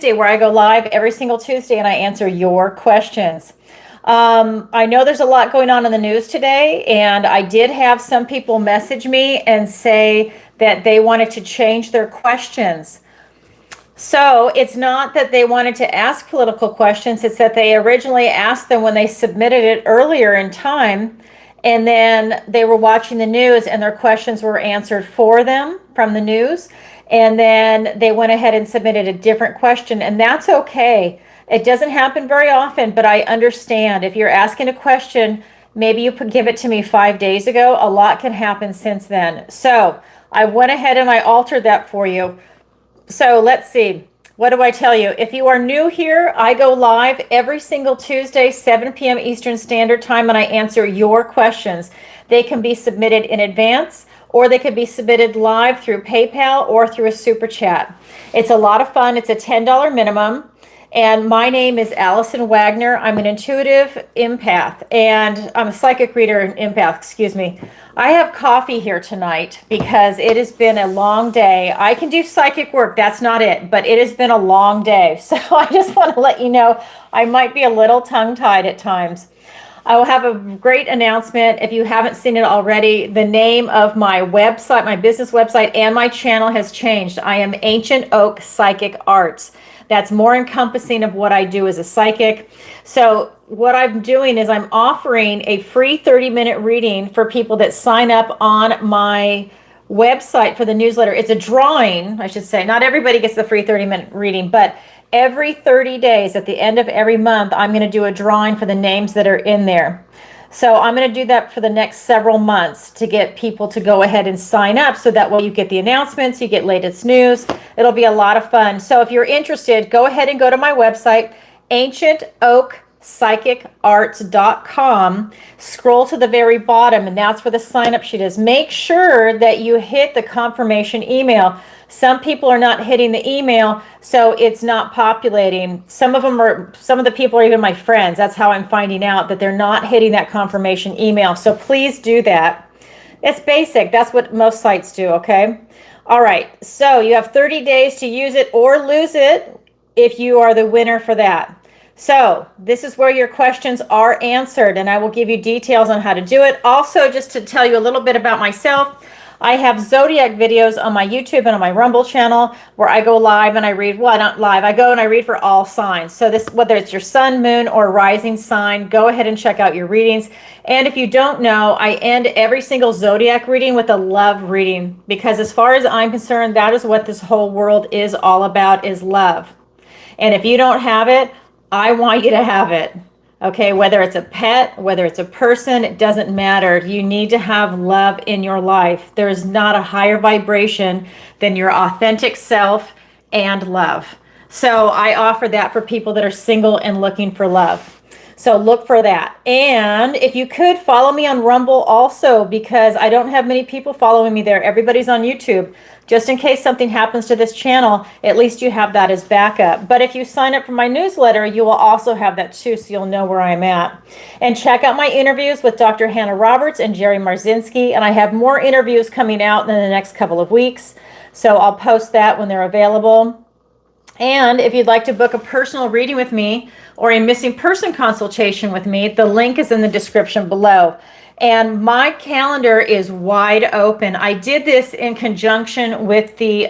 Tuesday, where I go live every single Tuesday and I answer your questions. I know there's a lot going on in the news today, and I did have some people message me and say that they wanted to change their questions. So it's not that they wanted to ask political questions, it's that they originally asked them when they submitted it earlier in time, and then they were watching the news and their questions were answered for them from the news, and then they went ahead and submitted a different question, and that's okay. It doesn't happen very often, but I understand. If you're asking a question, maybe you could give it to me 5 days ago. A lot can happen since then. So I went ahead and I altered that for you. So let's see. What do I tell you? If you are new here, I go live every single Tuesday, 7 p.m. Eastern Standard Time, and I answer your questions. They can be submitted in advance, or they could be submitted live through PayPal or through a super chat. It's a lot of fun. It's a $10 minimum. And my name is Alison Wagner. I'm an intuitive empath, and I'm a psychic reader and empath, excuse me. I have coffee here tonight because it has been a long day. I can do psychic work, that's not it, but it has been a long day. So I just want to let you know I might be a little tongue-tied at times. I will have a great announcement. If you haven't seen it already, the name of my website, my business website, and my channel has changed. I am Ancient Oak Psychic Arts. That's more encompassing of what I do as a psychic. So what I'm doing is I'm offering a free 30-minute reading for people that sign up on my website for the newsletter. It's a drawing, I should say. Not everybody gets the free 30-minute reading, but every 30 days at the end of every month, I'm going to do a drawing for the names that are in there. So I'm going to do that for the next several months to get people to go ahead and sign up, so that way you get the announcements, you get latest news. It'll be a lot of fun. So if you're interested, go ahead and go to my website, ancientoakpsychicarts.com. Scroll to the very bottom, and that's where the sign-up sheet is. Make sure that you hit the confirmation email. Some people are not hitting the email, so it's not populating. Some of the people are even my friends. That's how I'm finding out that they're not hitting that confirmation email. So please do that. It's basic. That's what most sites do, okay? All right, so you have 30 days to use it or lose it if you are the winner for that. So this is where your questions are answered, and I will give you details on how to do it. Also, just to tell you a little bit about myself, I have Zodiac videos on my YouTube and on my Rumble channel where I go live and I read, well, not live, I go and I read for all signs. So this, whether it's your sun, moon, or rising sign, go ahead and check out your readings. And if you don't know, I end every single Zodiac reading with a love reading, because as far as I'm concerned, that is what this whole world is all about, is love. And if you don't have it, I want you to have it. Okay, whether it's a pet, whether it's a person, it doesn't matter. You need to have love in your life. There's not a higher vibration than your authentic self and love. So I offer that for people that are single and looking for love. So look for that. And if you could, follow me on Rumble also, because I don't have many people following me there. Everybody's on YouTube. Just in case something happens to this channel, at least you have that as backup. But if you sign up for my newsletter, you will also have that too, so you'll know where I'm at. And check out my interviews with Dr. Hannah Roberts and Jerry Marzinski, and I have more interviews coming out in the next couple of weeks. So I'll post that when they're available. And if you'd like to book a personal reading with me or a missing person consultation with me, the link is in the description below. And my calendar is wide open. I did this in conjunction with the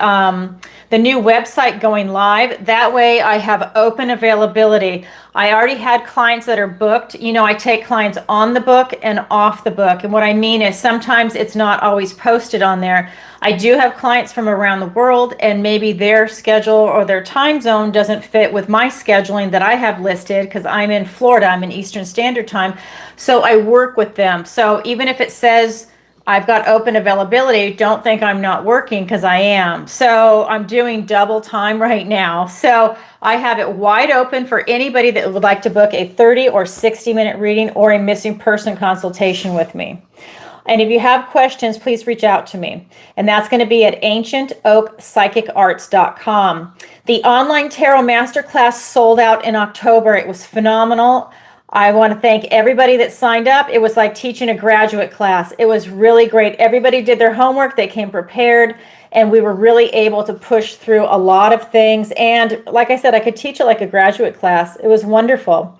new website going live. That way I have open availability. I already had clients that are booked. You know, I take clients on the book and off the book. And what I mean is sometimes it's not always posted on there. I do have clients from around the world, and maybe their schedule or their time zone doesn't fit with my scheduling that I have listed, because I'm in Florida, I'm in Eastern Standard Time. So I work with them. So even if it says I've got open availability, don't think I'm not working, because I am. So I'm doing double time right now. So I have it wide open for anybody that would like to book a 30 or 60-minute reading or a missing person consultation with me. And if you have questions, please reach out to me. And that's going to be at ancientoakpsychicarts.com. The online tarot masterclass sold out in October. It was phenomenal. I want to thank everybody that signed up. It was like teaching a graduate class. It was really great. Everybody did their homework. They came prepared. and we were really able to push through a lot of things. And like I said, I could teach it like a graduate class. It was wonderful.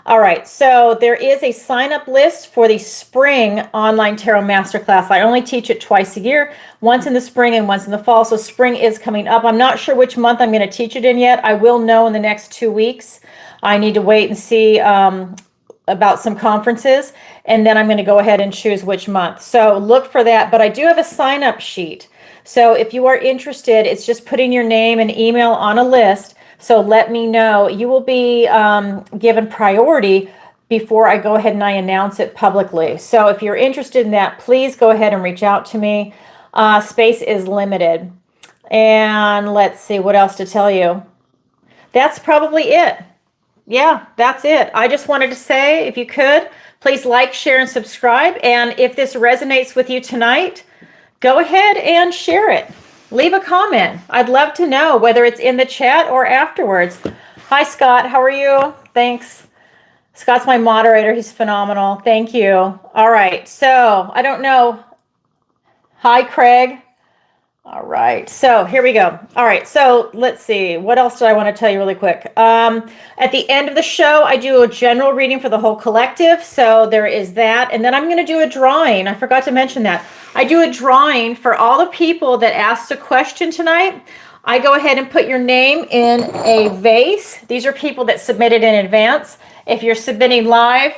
All right, so there is a sign-up list for the spring online tarot masterclass. I only teach it twice a year, once in the spring and once in the fall. So spring is coming up. I'm not sure which month I'm going to teach it in yet. I will know in the next 2 weeks. I need to wait and see about some conferences, and then I'm going to go ahead and choose which month. So look for that. But I do have a sign-up sheet. So if you are interested, it's just putting your name and email on a list. So let me know. You will be given priority before I go ahead and I announce it publicly. So if you're interested in that, please go ahead and reach out to me. Space is limited. And let's see what else to tell you. That's probably it. Yeah, that's it. I just wanted to say, if you could, please like, share, and subscribe. And if this resonates with you tonight, go ahead and share it. Leave a comment. I'd love to know whether it's in the chat or afterwards. Hi, Scott. How are you? Thanks. Scott's my moderator. He's phenomenal. Thank you. All right. So I don't know. Hi, Craig. All right. So here we go. All right. So let's see. What else did I want to tell you really quick? At the end of the show, I do a general reading for the whole collective. So there is that. And then I'm going to do a drawing. I forgot to mention that. I do a drawing for all the people that asked a question tonight. I go ahead and put your name in a vase. These are people that submitted in advance. If you're submitting live,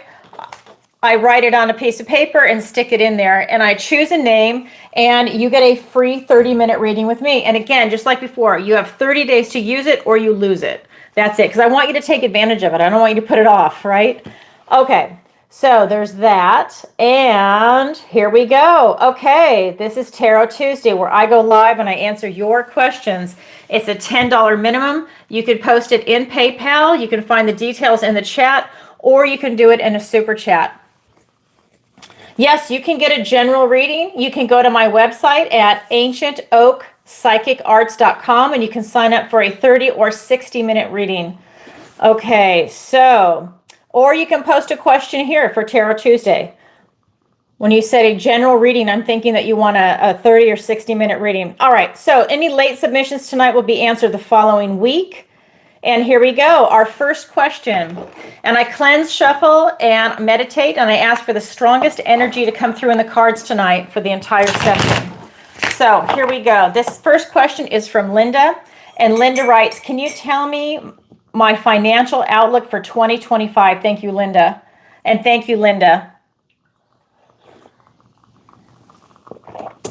I write it on a piece of paper and stick it in there, and I choose a name, and you get a free 30-minute reading with me. And again, just like before, you have 30 days to use it or you lose it. That's it, because I want you to take advantage of it. I don't want you to put it off, right? Okay. So there's that, and here we go. Okay, this is Tarot Tuesday, where I go live and I answer your questions. It's a $10 minimum. You can post it in PayPal. You can find the details in the chat, or you can do it in a super chat. Yes, you can get a general reading. You can go to my website at ancientoakpsychicarts.com, and you can sign up for a 30 or 60-minute reading. Okay, so... Or you can post a question here for Tarot Tuesday. When you said a general reading, I'm thinking that you want a 30 or 60-minute reading. All right, so any late submissions tonight will be answered the following week. And here we go, our first question. And I cleanse, shuffle, and meditate, and I ask for the strongest energy to come through in the cards tonight for the entire session. So here we go. This first question is from Linda. And Linda writes, can you tell me my financial outlook for 2025. Thank you, Linda. And thank you, Linda.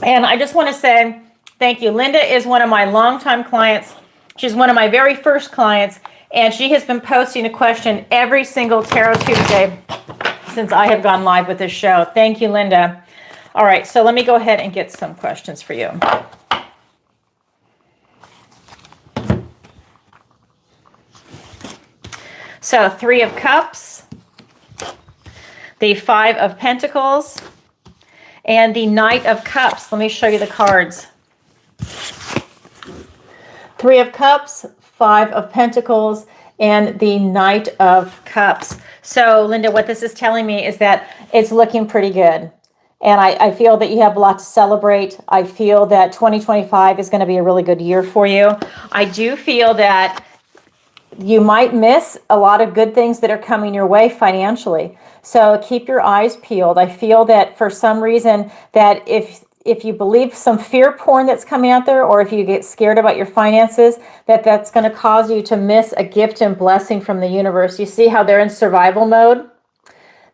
And I just want to say thank you. Linda is one of my longtime clients. She's one of my very first clients, and she has been posting a question every single Tarot Tuesday since I have gone live with this show. Thank you, Linda. All right, so let me go ahead and get some questions for you. So 3 of Cups, the 5 of Pentacles, and the Knight of Cups. Let me show you the cards. 3 of Cups, 5 of Pentacles, and the Knight of Cups. So, Linda, what this is telling me is that it's looking pretty good. And I feel that you have a lot to celebrate. I feel that 2025 is going to be a really good year for you. I do feel that you might miss a lot of good things that are coming your way financially. So keep your eyes peeled. I feel that for some reason that if you believe some fear porn that's coming out there, or if you get scared about your finances, that's going to cause you to miss a gift and blessing from the universe. You see how they're in survival mode?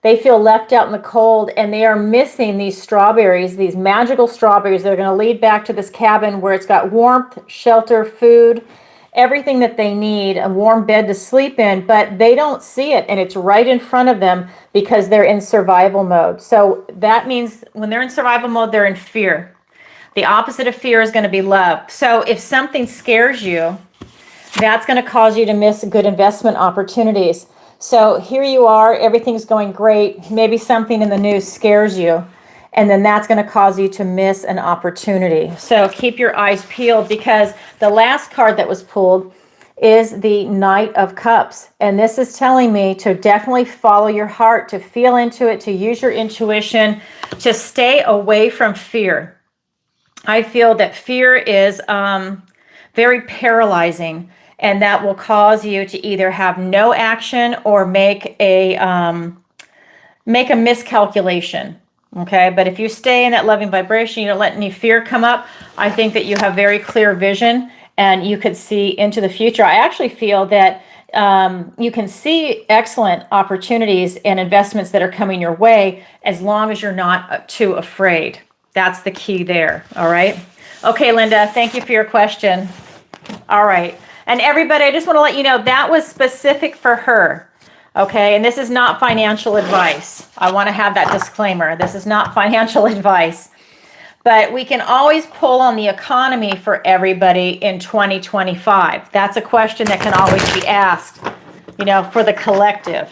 They feel left out in the cold, and they are missing these strawberries, these magical strawberries that are going to lead back to this cabin where it's got warmth, shelter, food, everything that they need, a warm bed to sleep in, but they don't see it, and it's right in front of them because they're in survival mode. So that means when they're in survival mode, they're in fear. The opposite of fear is going to be love. So if something scares you, that's going to cause you to miss good investment opportunities. So here you are, everything's going great. Maybe something in the news scares you, and then that's going to cause you to miss an opportunity. So keep your eyes peeled, because the last card that was pulled is the Knight of Cups. And this is telling me to definitely follow your heart, to feel into it, to use your intuition, to stay away from fear. I feel that fear is very paralyzing, and that will cause you to either have no action or make a miscalculation. Okay, but if you stay in that loving vibration, you don't let any fear come up, I think that you have very clear vision and you could see into the future. I actually feel that you can see excellent opportunities and investments that are coming your way as long as you're not too afraid. That's the key there. All right. Okay, Linda, thank you for your question. All right. And everybody, I just want to let you know that was specific for her. Okay, and this is not financial advice. I want to have that disclaimer. This is not financial advice. But we can always pull on the economy for everybody in 2025. That's a question that can always be asked, you know, for the collective.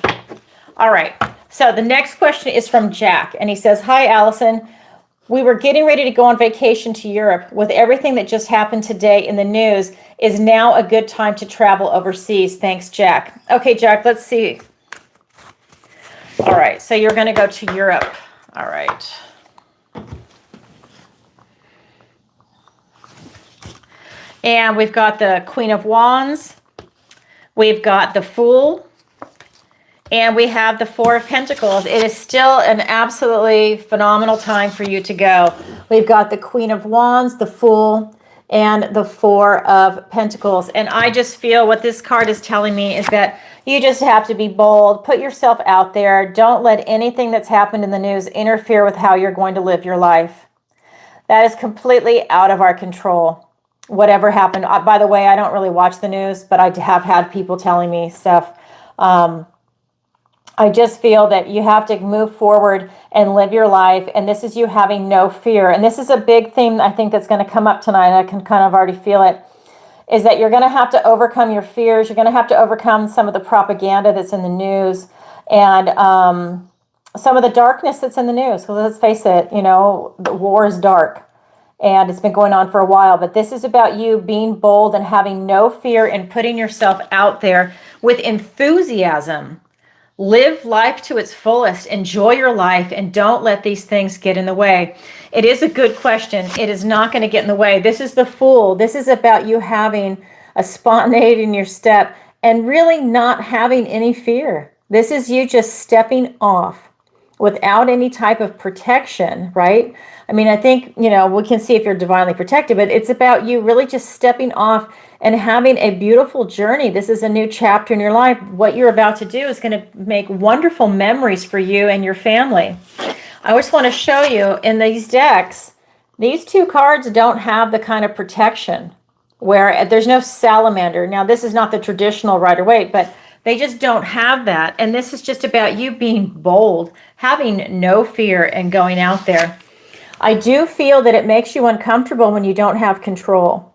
All right, so the next question is from Jack, and he says, "Hi, Allison. We were getting ready to go on vacation to Europe. With everything that just happened today in the news, is now a good time to travel overseas? Thanks, Jack." Okay, Jack, let's see. All right, so you're going to go to Europe. All right. And we've got the Queen of Wands. We've got the Fool. And we have the Four of Pentacles. It is still an absolutely phenomenal time for you to go. We've got the Queen of Wands, the Fool, and the Four of Pentacles. And I just feel what this card is telling me is that you just have to be bold, put yourself out there. Don't let anything that's happened in the news interfere with how you're going to live your life. That is completely out of our control. Whatever happened. By the way, I don't really watch the news, but I have had people telling me stuff. I just feel that you have to move forward and live your life. And this is you having no fear. And this is a big theme I think that's going to come up tonight. I can kind of already feel it. Is that you're going to have to overcome your fears. You're going to have to overcome some of the propaganda that's in the news and some of the darkness that's in the news. Because let's face it, you know, the war is dark and it's been going on for a while. But this is about you being bold and having no fear and putting yourself out there with enthusiasm. Live life to its fullest. Enjoy your life and don't let these things get in the way. It is a good question. It is not going to get in the way. This is the Fool. This is about you having a spontaneity in your step and really not having any fear. This is you just stepping off without any type of protection, right? I mean, I think, you know, we can see if you're divinely protected, but it's about you really just stepping off and having a beautiful journey. This is a new chapter in your life. What you're about to do is going to make wonderful memories for you and your family. I just want to show you in these decks, these two cards don't have the kind of protection where there's no salamander. Now, this is not the traditional Rider-Waite, but they just don't have that. And this is just about you being bold, having no fear and going out there. I do feel that it makes you uncomfortable when you don't have control.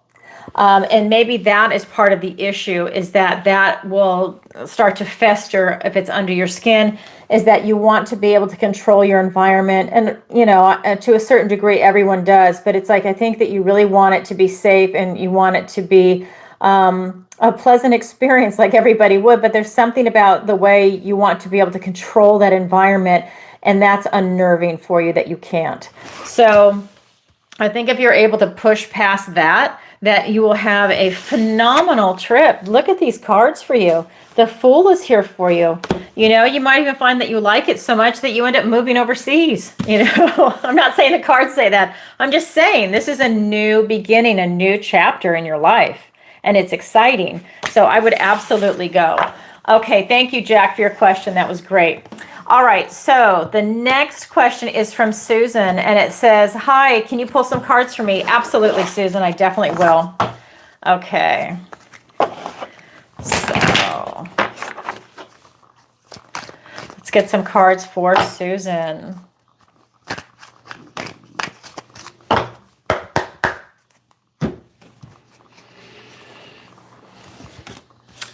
And maybe that is part of the issue, is that will start to fester if it's under your skin, is that you want to be able to control your environment. And, you know, to a certain degree, everyone does. But it's like, I think that you really want it to be safe and you want it to be a pleasant experience like everybody would. But there's something about the way you want to be able to control that environment. And that's unnerving for you that you can't. So I think if you're able to push past that you will have a phenomenal trip. Look at these cards for you. The Fool is here for you. You know, you might even find that you like it so much that you end up moving overseas. You know, I'm not saying the cards say that. I'm just saying this is a new beginning, a new chapter in your life. And it's exciting. So I would absolutely go. Okay, thank you, Jack, for your question. That was great. All right, so the next question is from Susan, and it says, "Hi, can you pull some cards for me?" Absolutely, Susan, I definitely will. Okay. So let's get some cards for Susan.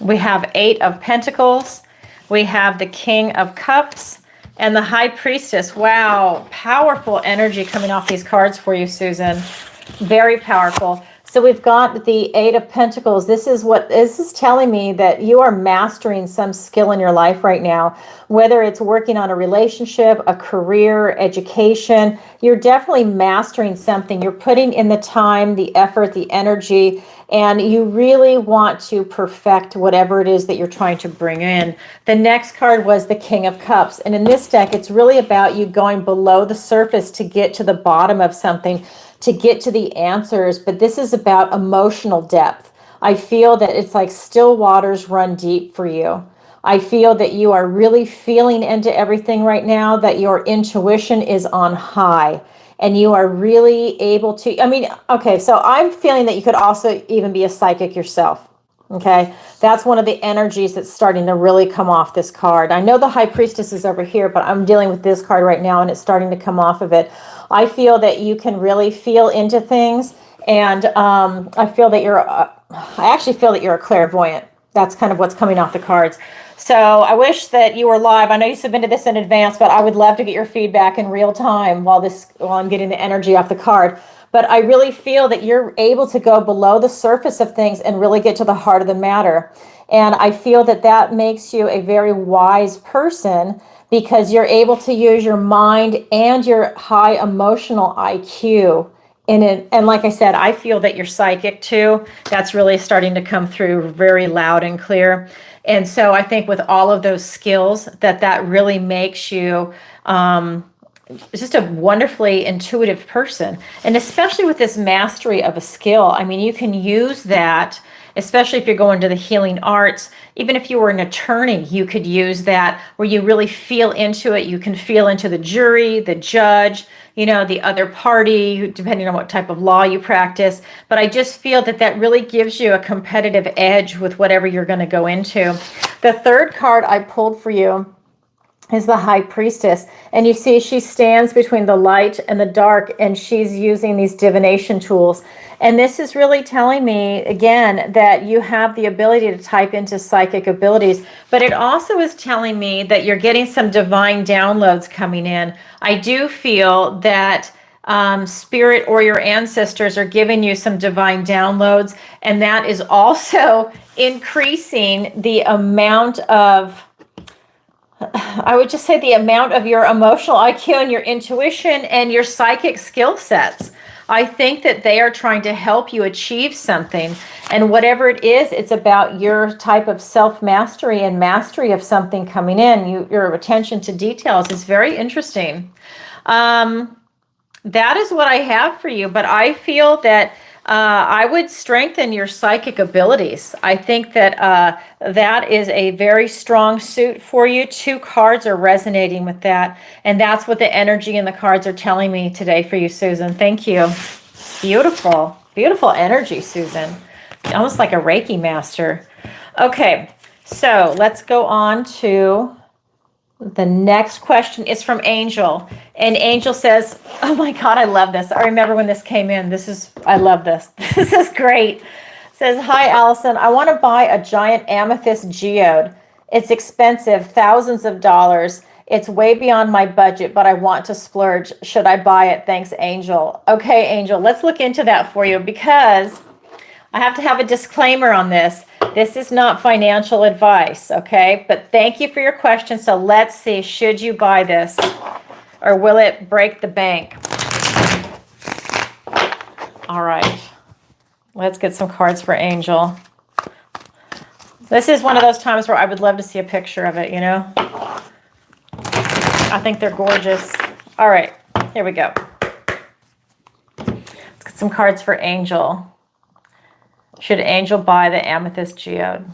We have 8 of Pentacles. We have the King of Cups and the High Priestess. Wow, powerful energy coming off these cards for you, Susan. Very powerful. So we've got the Eight of Pentacles. This is telling me that you are mastering some skill in your life right now, whether it's working on a relationship, a career, education. You're definitely mastering something. You're putting in the time, the effort, the energy, and you really want to perfect whatever it is that you're trying to bring in. The next card was the King of Cups. And in this deck, it's really about you going below the surface to get to the bottom of something, to get to the answers. But this is about emotional depth. I feel that it's like still waters run deep for you. I feel that you are really feeling into everything right now, that your intuition is on high. And you are really able to, I mean, okay, so I'm feeling that you could also even be a psychic yourself. Okay, that's one of the energies that's starting to really come off this card. I know the High Priestess is over here, but I'm dealing with this card right now and it's starting to come off of it. I feel that you can really feel into things, and I feel that I actually feel that you're a clairvoyant. That's kind of what's coming off the cards. So I wish that you were live. I know you submitted this in advance, but I would love to get your feedback in real time while I'm getting the energy off the card. But I really feel that you're able to go below the surface of things and really get to the heart of the matter. And I feel that that makes you a very wise person, because you're able to use your mind and your high emotional IQ in it. And like I said, I feel that you're psychic too. That's really starting to come through very loud and clear. And so I think with all of those skills, that really makes you just a wonderfully intuitive person. And especially with this mastery of a skill, I mean, you can use that, especially if you're going to the healing arts. Even if you were an attorney, you could use that where you really feel into it. You can feel into the jury, the judge, the other party, depending on what type of law you practice. But I just feel that really gives you a competitive edge with whatever you're going to go into. The third card I pulled for you is the High Priestess. And you see she stands between the light and the dark, and she's using these divination tools. And this is really telling me, again, that you have the ability to type into psychic abilities, but it also is telling me that you're getting some divine downloads coming in. I do feel that spirit or your ancestors are giving you some divine downloads, and that is also increasing the amount of, I would just say, the amount of your emotional IQ and your intuition and your psychic skill sets. I think that they are trying to help you achieve something. And whatever it is, it's about your type of self-mastery and mastery of something coming in. Your attention to details is very interesting. That is what I have for you. But I feel that I would strengthen your psychic abilities. I think that that is a very strong suit for you. Two cards are resonating with that. And that's what the energy in the cards are telling me today for you, Susan. Thank you. Beautiful, beautiful energy, Susan. Almost like a Reiki master. Okay, so let's go on to the next question. Is from Angel. And Angel says, oh my God, I love this. I remember when this came in. I love this. This is great. It says, hi, Allison. I want to buy a giant amethyst geode. It's expensive, thousands of dollars. It's way beyond my budget, but I want to splurge. Should I buy it? Thanks, Angel. Okay, Angel, let's look into that for you, because I have to have a disclaimer on this. This is not financial advice, okay? But thank you for your question. So let's see, should you buy this, or will it break the bank? All right, let's get some cards for Angel. This is one of those times where I would love to see a picture of it, I think they're gorgeous. All right, here we go. Let's get some cards for Angel. Should Angel buy the amethyst geode?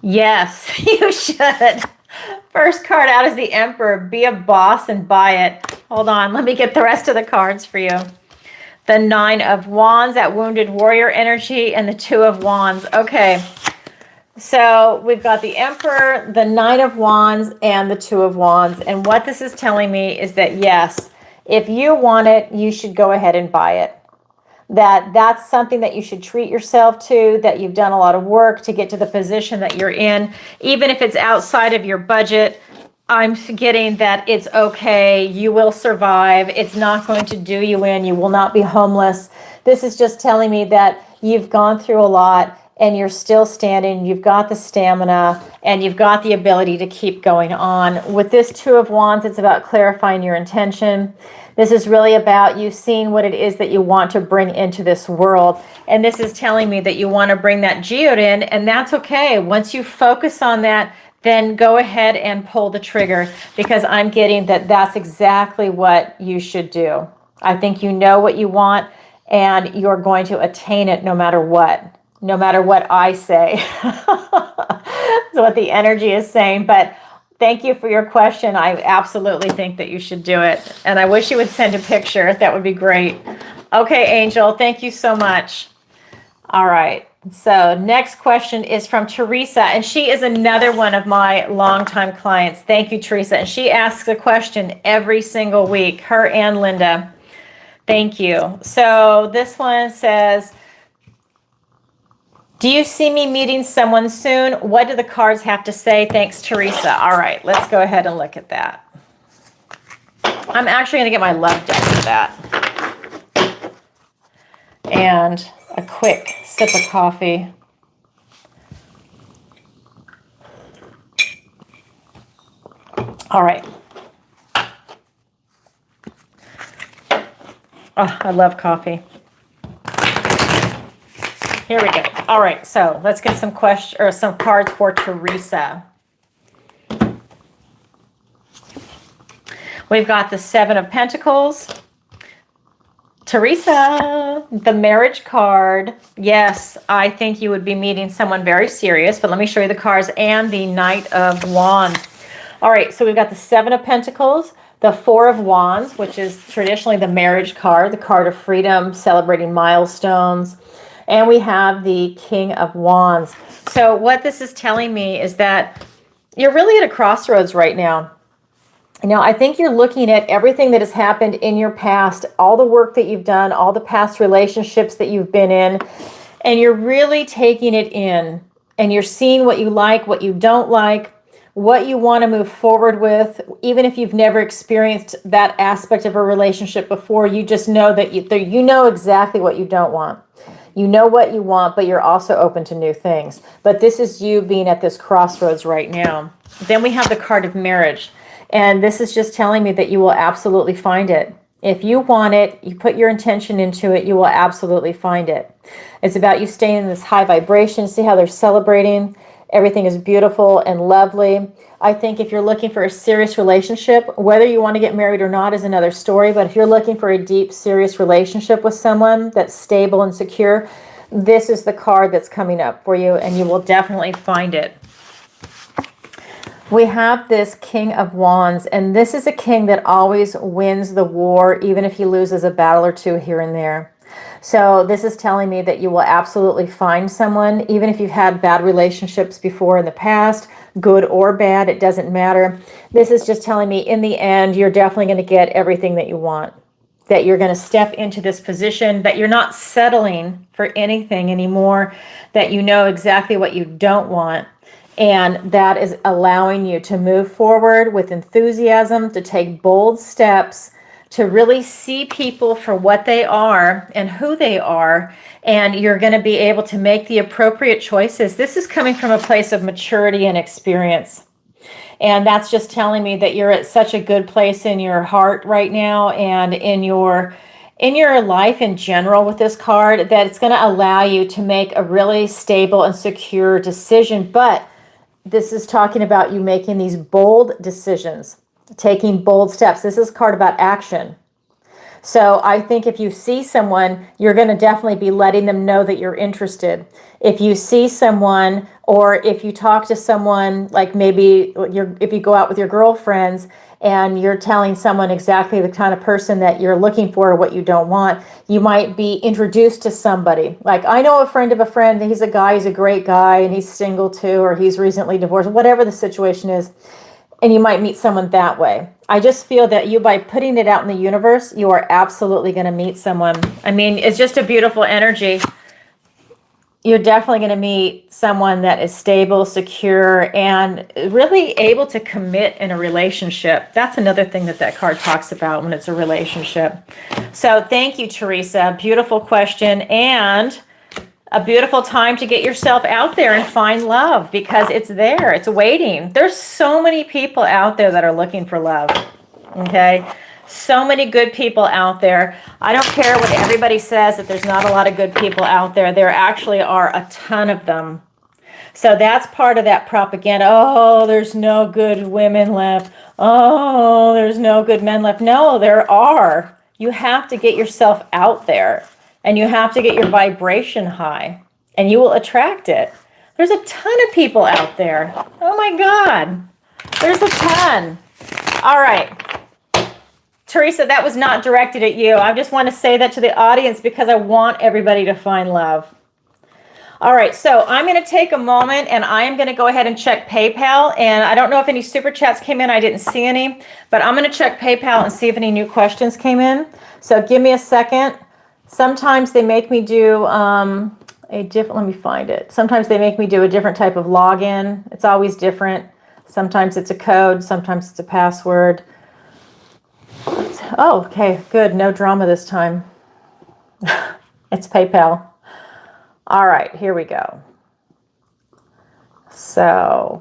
Yes, you should. First card out is the Emperor. Be a boss and buy it. Hold on, let me get the rest of the cards for you. The Nine of Wands, that wounded warrior energy, and the Two of Wands. Okay, so we've got the Emperor, the Nine of Wands, and the Two of Wands. And what this is telling me is that, yes, if you want it, you should go ahead and buy it. That's something that you should treat yourself to, that you've done a lot of work to get to the position that you're in. Even if it's outside of your budget, I'm getting that it's okay. You will survive. It's not going to do you in. You will not be homeless. This is just telling me that you've gone through a lot and you're still standing. You've got the stamina and you've got the ability to keep going on. With this Two of Wands, it's about clarifying your intention. This is really about you seeing what it is that you want to bring into this world. And this is telling me that you want to bring that geode in, and that's okay. Once you focus on that, then go ahead and pull the trigger, because I'm getting that that's exactly what you should do. I think you know what you want and you're going to attain it no matter what I say. That's what the energy is saying. But thank you for your question. I absolutely think that you should do it. And I wish you would send a picture. That would be great. Okay, Angel, thank you so much. All right. So next question is from Teresa, and she is another one of my longtime clients. Thank you, Teresa. And she asks a question every single week, her and Linda. Thank you. So this one says, do you see me meeting someone soon? What do the cards have to say? Thanks, Teresa. All right, let's go ahead and look at that. I'm actually going to get my love deck for that. And a quick sip of coffee. All right. Oh, I love coffee. Here we go. All right, so let's get some questions or some cards for Teresa. We've got the Seven of Pentacles. Teresa, the marriage card. Yes, I think you would be meeting someone very serious, but let me show you the cards, and the Knight of Wands. All right, so we've got the Seven of Pentacles, the Four of Wands, which is traditionally the marriage card, the card of freedom, celebrating milestones. And we have the King of Wands. So what this is telling me is that you're really at a crossroads right now. Now, I think you're looking at everything that has happened in your past, all the work that you've done, all the past relationships that you've been in, and you're really taking it in, and you're seeing what you like, what you don't like, what you want to move forward with. Even if you've never experienced that aspect of a relationship before, you just know that you know exactly what you don't want. You know what you want, but you're also open to new things. But this is you being at this crossroads right now. Then we have the card of marriage. And this is just telling me that you will absolutely find it. If you want it, you put your intention into it, you will absolutely find it. It's about you staying in this high vibration. See how they're celebrating? Everything is beautiful and lovely. I think if you're looking for a serious relationship, whether you want to get married or not is another story. But if you're looking for a deep, serious relationship with someone that's stable and secure, this is the card that's coming up for you, and you will definitely find it. We have this King of Wands, and this is a king that always wins the war, even if he loses a battle or two here and there. So this is telling me that you will absolutely find someone, even if you've had bad relationships before in the past, good or bad, it doesn't matter. This is just telling me in the end, you're definitely going to get everything that you want, that you're going to step into this position, that you're not settling for anything anymore, that you know exactly what you don't want. And that is allowing you to move forward with enthusiasm, to take bold steps, to really see people for what they are and who they are. And you're going to be able to make the appropriate choices. This is coming from a place of maturity and experience. And that's just telling me that you're at such a good place in your heart right now, and in your life in general with this card, that it's going to allow you to make a really stable and secure decision. But this is talking about you making these bold decisions, taking bold steps. This is a card about action. So I think if you see someone, you're going to definitely be letting them know that you're interested. If you see someone, or if you talk to someone, like maybe if you go out with your girlfriends and you're telling someone exactly the kind of person that you're looking for, or what you don't want, you might be introduced to somebody. Like, I know a friend of a friend, he's a guy, he's a great guy, and he's single too, or he's recently divorced, whatever the situation is. And you might meet someone that way. I just feel that you, by putting it out in the universe, you are absolutely going to meet someone. I mean, it's just a beautiful energy. you're definitely going to meet someone that is stable, secure, and really able to commit in a relationship. That's another thing that that card talks about when it's a relationship. So thank you, Teresa. Beautiful question, and a beautiful time to get yourself out there and find love, because it's there. It's waiting. There's so many people out there that are looking for love. Okay? So many good people out there. I don't care what everybody says, that there's not a lot of good people out there. There actually are a ton of them. So that's part of that propaganda. Oh, there's no good women left. Oh, there's no good men left. No, there are. You have to get yourself out there, and you have to get your vibration high, and you will attract it. There's a ton of people out there. Oh my God. There's a ton. All right. Teresa, that was not directed at you. I just want to say that to the audience because I want everybody to find love. All right, so I'm going to take a moment and I am going to go ahead and check PayPal. And I don't know if any super chats came in. I didn't see any, but I'm going to check PayPal and see if any new questions came in. So give me a second. Sometimes they make me do let me find it. Sometimes they make me do a different type of login. It's always different. Sometimes it's a code. Sometimes it's a password. Oh, okay, good. No drama this time. It's PayPal. All right, here we go. So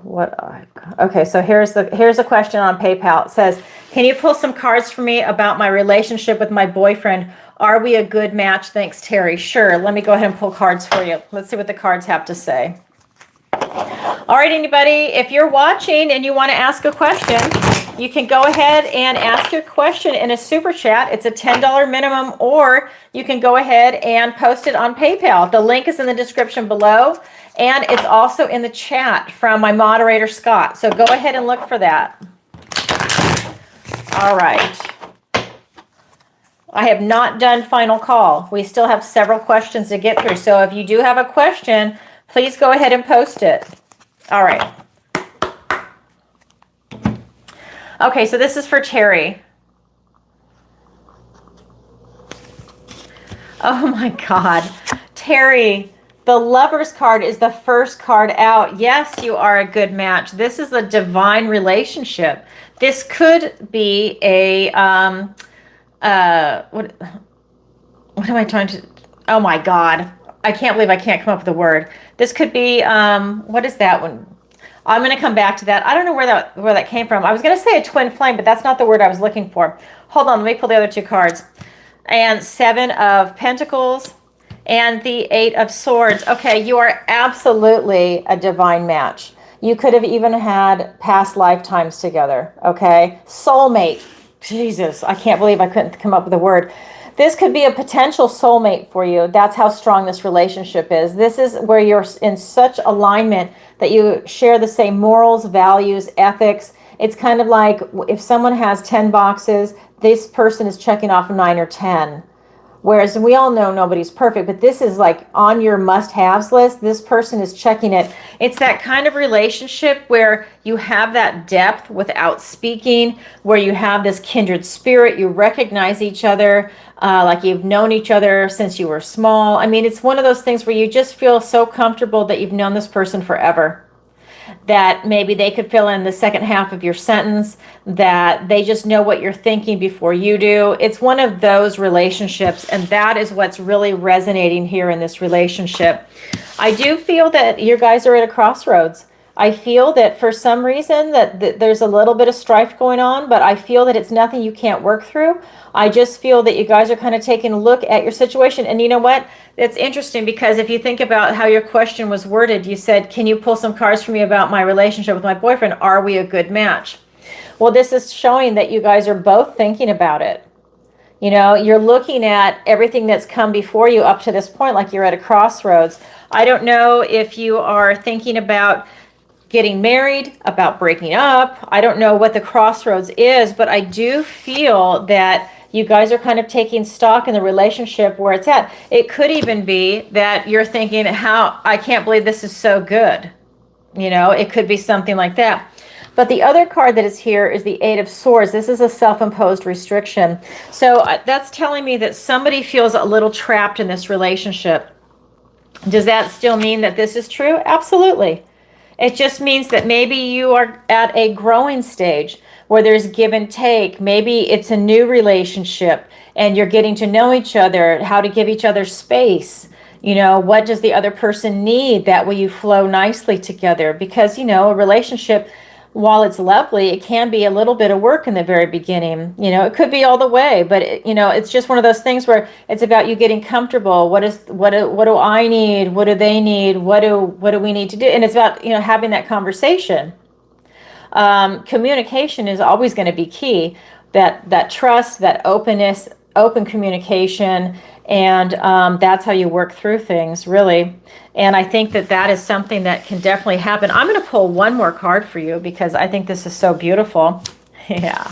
okay, so here's a question on PayPal. It says, can you pull some cards for me about my relationship with my boyfriend? Are we a good match? Thanks, Terry. Sure, let me go ahead and pull cards for you. Let's see what the cards have to say. All right, anybody, if you're watching and you want to ask a question, you can go ahead and ask your question in a super chat. It's a $10 minimum, or you can go ahead and post it on PayPal. The link is in the description below, and it's also in the chat from my moderator, Scott. So go ahead and look for that. All right. I have not done final call. We still have several questions to get through. So if you do have a question, please go ahead and post it. All right. Okay, so this is for Terry. Oh my God. Terry, the Lover's card is the first card out. Yes, you are a good match. This is a divine relationship. This could be a, what am I trying to, oh my God. I can't believe I can't come up with a word. This could be, what is that one? I'm going to come back to that. I don't know where that came from. I was going to say a twin flame, but that's not the word I was looking for. Hold on, let me pull the other two cards. And 7 of Pentacles and the 8 of Swords. Okay, you are absolutely a divine match. You could have even had past lifetimes together, okay? Soulmate. Jesus, I can't believe I couldn't come up with a word. This could be a potential soulmate for you. That's how strong this relationship is. This is where you're in such alignment that you share the same morals, values, ethics. It's kind of like if someone has 10 boxes, this person is checking off 9 or 10. Whereas we all know nobody's perfect, but this is like on your must-haves list. This person is checking it. It's that kind of relationship where you have that depth without speaking, where you have this kindred spirit. You recognize each other, like you've known each other since you were small. I mean, it's one of those things where you just feel so comfortable that you've known this person forever. That maybe they could fill in the second half of your sentence, that they just know what you're thinking before you do. It's one of those relationships, and that is what's really resonating here in this relationship. I do feel that you guys are at a crossroads. I feel that for some reason that there's a little bit of strife going on, but I feel that it's nothing you can't work through. I just feel that you guys are kind of taking a look at your situation. And you know what? It's interesting because if you think about how your question was worded, you said, can you pull some cards for me about my relationship with my boyfriend? Are we a good match? Well, this is showing that you guys are both thinking about it. You know, you're looking at everything that's come before you up to this point, like you're at a crossroads. I don't know if you are thinking about getting married, about breaking up. I don't know what the crossroads is, but I do feel that you guys are kind of taking stock in the relationship where it's at. It could even be that you're thinking, I can't believe this is so good. You know, it could be something like that. But the other card that is here is the 8 of Swords. This is a self-imposed restriction. So that's telling me that somebody feels a little trapped in this relationship. Does that still mean that this is true? Absolutely. It just means that maybe you are at a growing stage where there's give and take. Maybe it's a new relationship and you're getting to know each other, how to give each other space. What does the other person need? That way you flow nicely together. Because, a relationship, while it's lovely, it can be a little bit of work in the very beginning. It could be all the way, but it's just one of those things where it's about you getting comfortable. What do I need? What do they need? What do we need to do? And it's about, having that conversation. Communication is always going to be key. That trust, that openness, open communication, and that's how you work through things, really. And I think that is something that can definitely happen. I'm going to pull one more card for you because I think this is so beautiful. Yeah,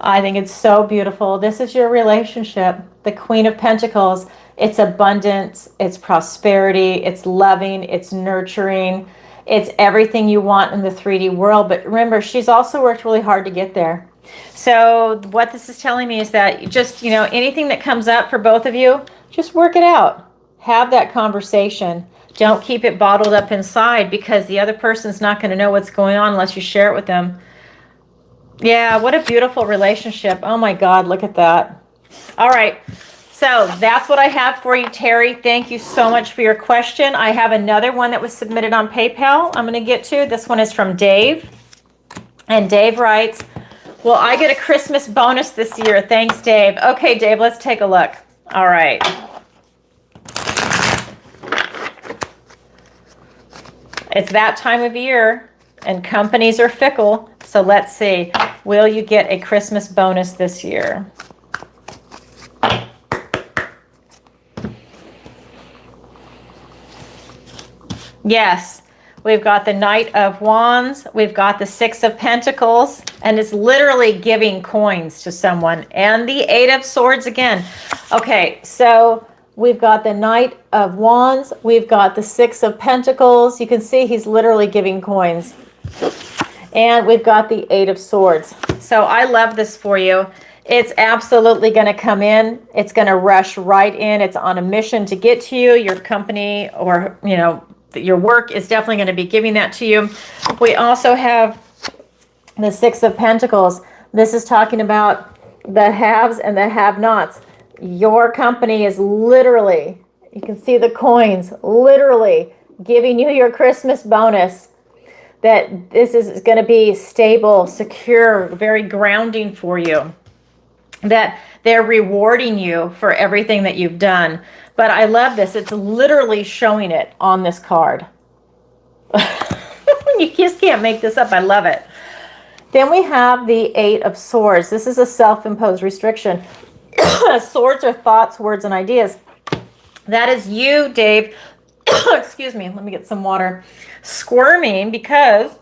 I think it's so beautiful. This is your relationship, the Queen of Pentacles. It's abundance, it's prosperity, it's loving, it's nurturing, it's everything you want in the 3D world. But remember, she's also worked really hard to get there. So what this is telling me is that just, anything that comes up for both of you, just work it out. Have that conversation. Don't keep it bottled up inside, because the other person's not going to know what's going on unless you share it with them. Yeah, what a beautiful relationship. Oh my God, look at that. All right. So that's what I have for you, Terry. Thank you so much for your question. I have another one that was submitted on PayPal I'm going to get to. This one is from Dave. And Dave writes, well, I get a Christmas bonus this year. Thanks, Dave. Okay, Dave, let's take a look. All right. It's that time of year, and companies are fickle. So let's see. Will you get a Christmas bonus this year? Yes. We've got the Knight of Wands. We've got the Six of Pentacles. And it's literally giving coins to someone. And the Eight of Swords again. Okay, so we've got the Knight of Wands. We've got the Six of Pentacles. You can see he's literally giving coins. And we've got the Eight of Swords. So I love this for you. It's absolutely going to come in. It's going to rush right in. It's on a mission to get to you. Your company, or, your work is definitely going to be giving that to you. We also have the Six of Pentacles. This is talking about the haves and the have-nots. Your company is literally, you can see the coins, literally giving you your Christmas bonus. That this is going to be stable, secure, very grounding for you. That they're rewarding you for everything that you've done. But I love this. It's literally showing it on this card. You just can't make this up. I love it. Then we have the Eight of Swords. This is a self-imposed restriction. Swords are thoughts, words, and ideas. That is you, Dave. Excuse me. Let me get some water. Squirming because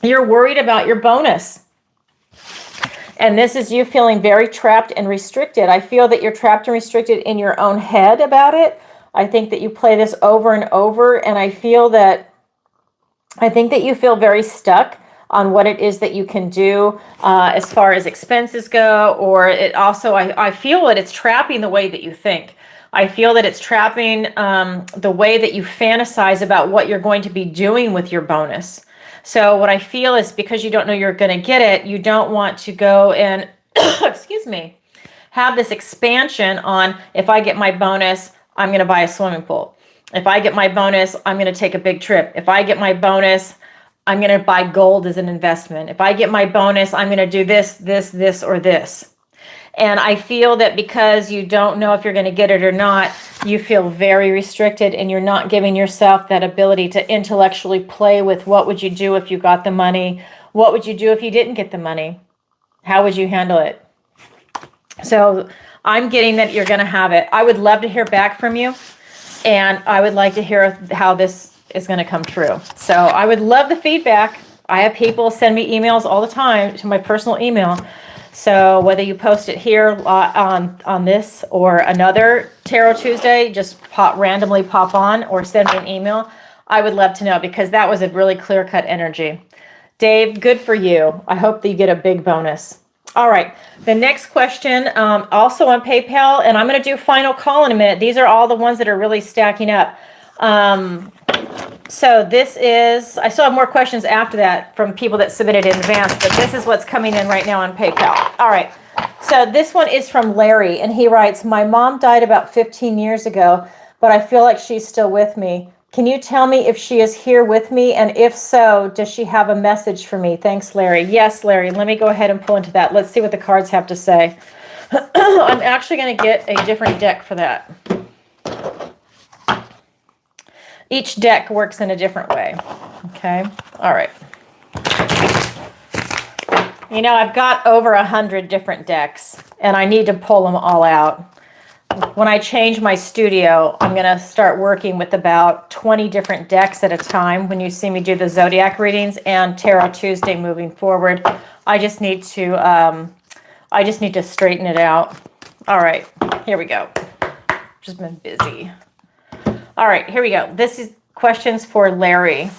you're worried about your bonus. And this is you feeling very trapped and restricted. I feel that you're trapped and restricted in your own head about it. I think that you play this over and over, and I think that you feel very stuck on what it is that you can do as far as expenses go, or it also, I feel that it's trapping the way that you think. I feel that it's trapping the way that you fantasize about what you're going to be doing with your bonus. So what I feel is because you don't know you're going to get it, you don't want to go and, excuse me, have this expansion on, if I get my bonus, I'm going to buy a swimming pool. If I get my bonus, I'm going to take a big trip. If I get my bonus, I'm going to buy gold as an investment. If I get my bonus, I'm going to do this, this, this, or this. And I feel that because you don't know if you're going to get it or not, you feel very restricted, and you're not giving yourself that ability to intellectually play with what would you do if you got the money? What would you do if you didn't get the money? How would you handle it? So I'm getting that you're going to have it. I would love to hear back from you, and I would like to hear how this is going to come true. So I would love the feedback. I have people send me emails all the time to my personal email. So whether you post it here on this or another Tarot Tuesday, just randomly pop on or send me an email. I would love to know, because that was a really clear-cut energy. Dave, good for you. I hope that you get a big bonus. All right. The next question, also on PayPal, and I'm going to do final call in a minute. These are all the ones that are really stacking up. So this is, I still have more questions after that from people that submitted in advance, but this is what's coming in right now on PayPal. All right. So this one is from Larry, and he writes, my mom died about 15 years ago, but I feel like she's still with me. Can you tell me if she is here with me? And if so, does she have a message for me? Thanks, Larry. Yes, Larry. Let me go ahead and pull into that. Let's see what the cards have to say. I'm actually going to get a different deck for that. Each deck works in a different way. Okay. All right. You know, I've got over 100 different decks, and I need to pull them all out. When I change my studio, I'm going to start working with about 20 different decks at a time when you see me do the Zodiac readings and Tarot Tuesday moving forward. I just need to straighten it out. All right, here we go. Just been busy. All right, here we go. This is questions for Larry.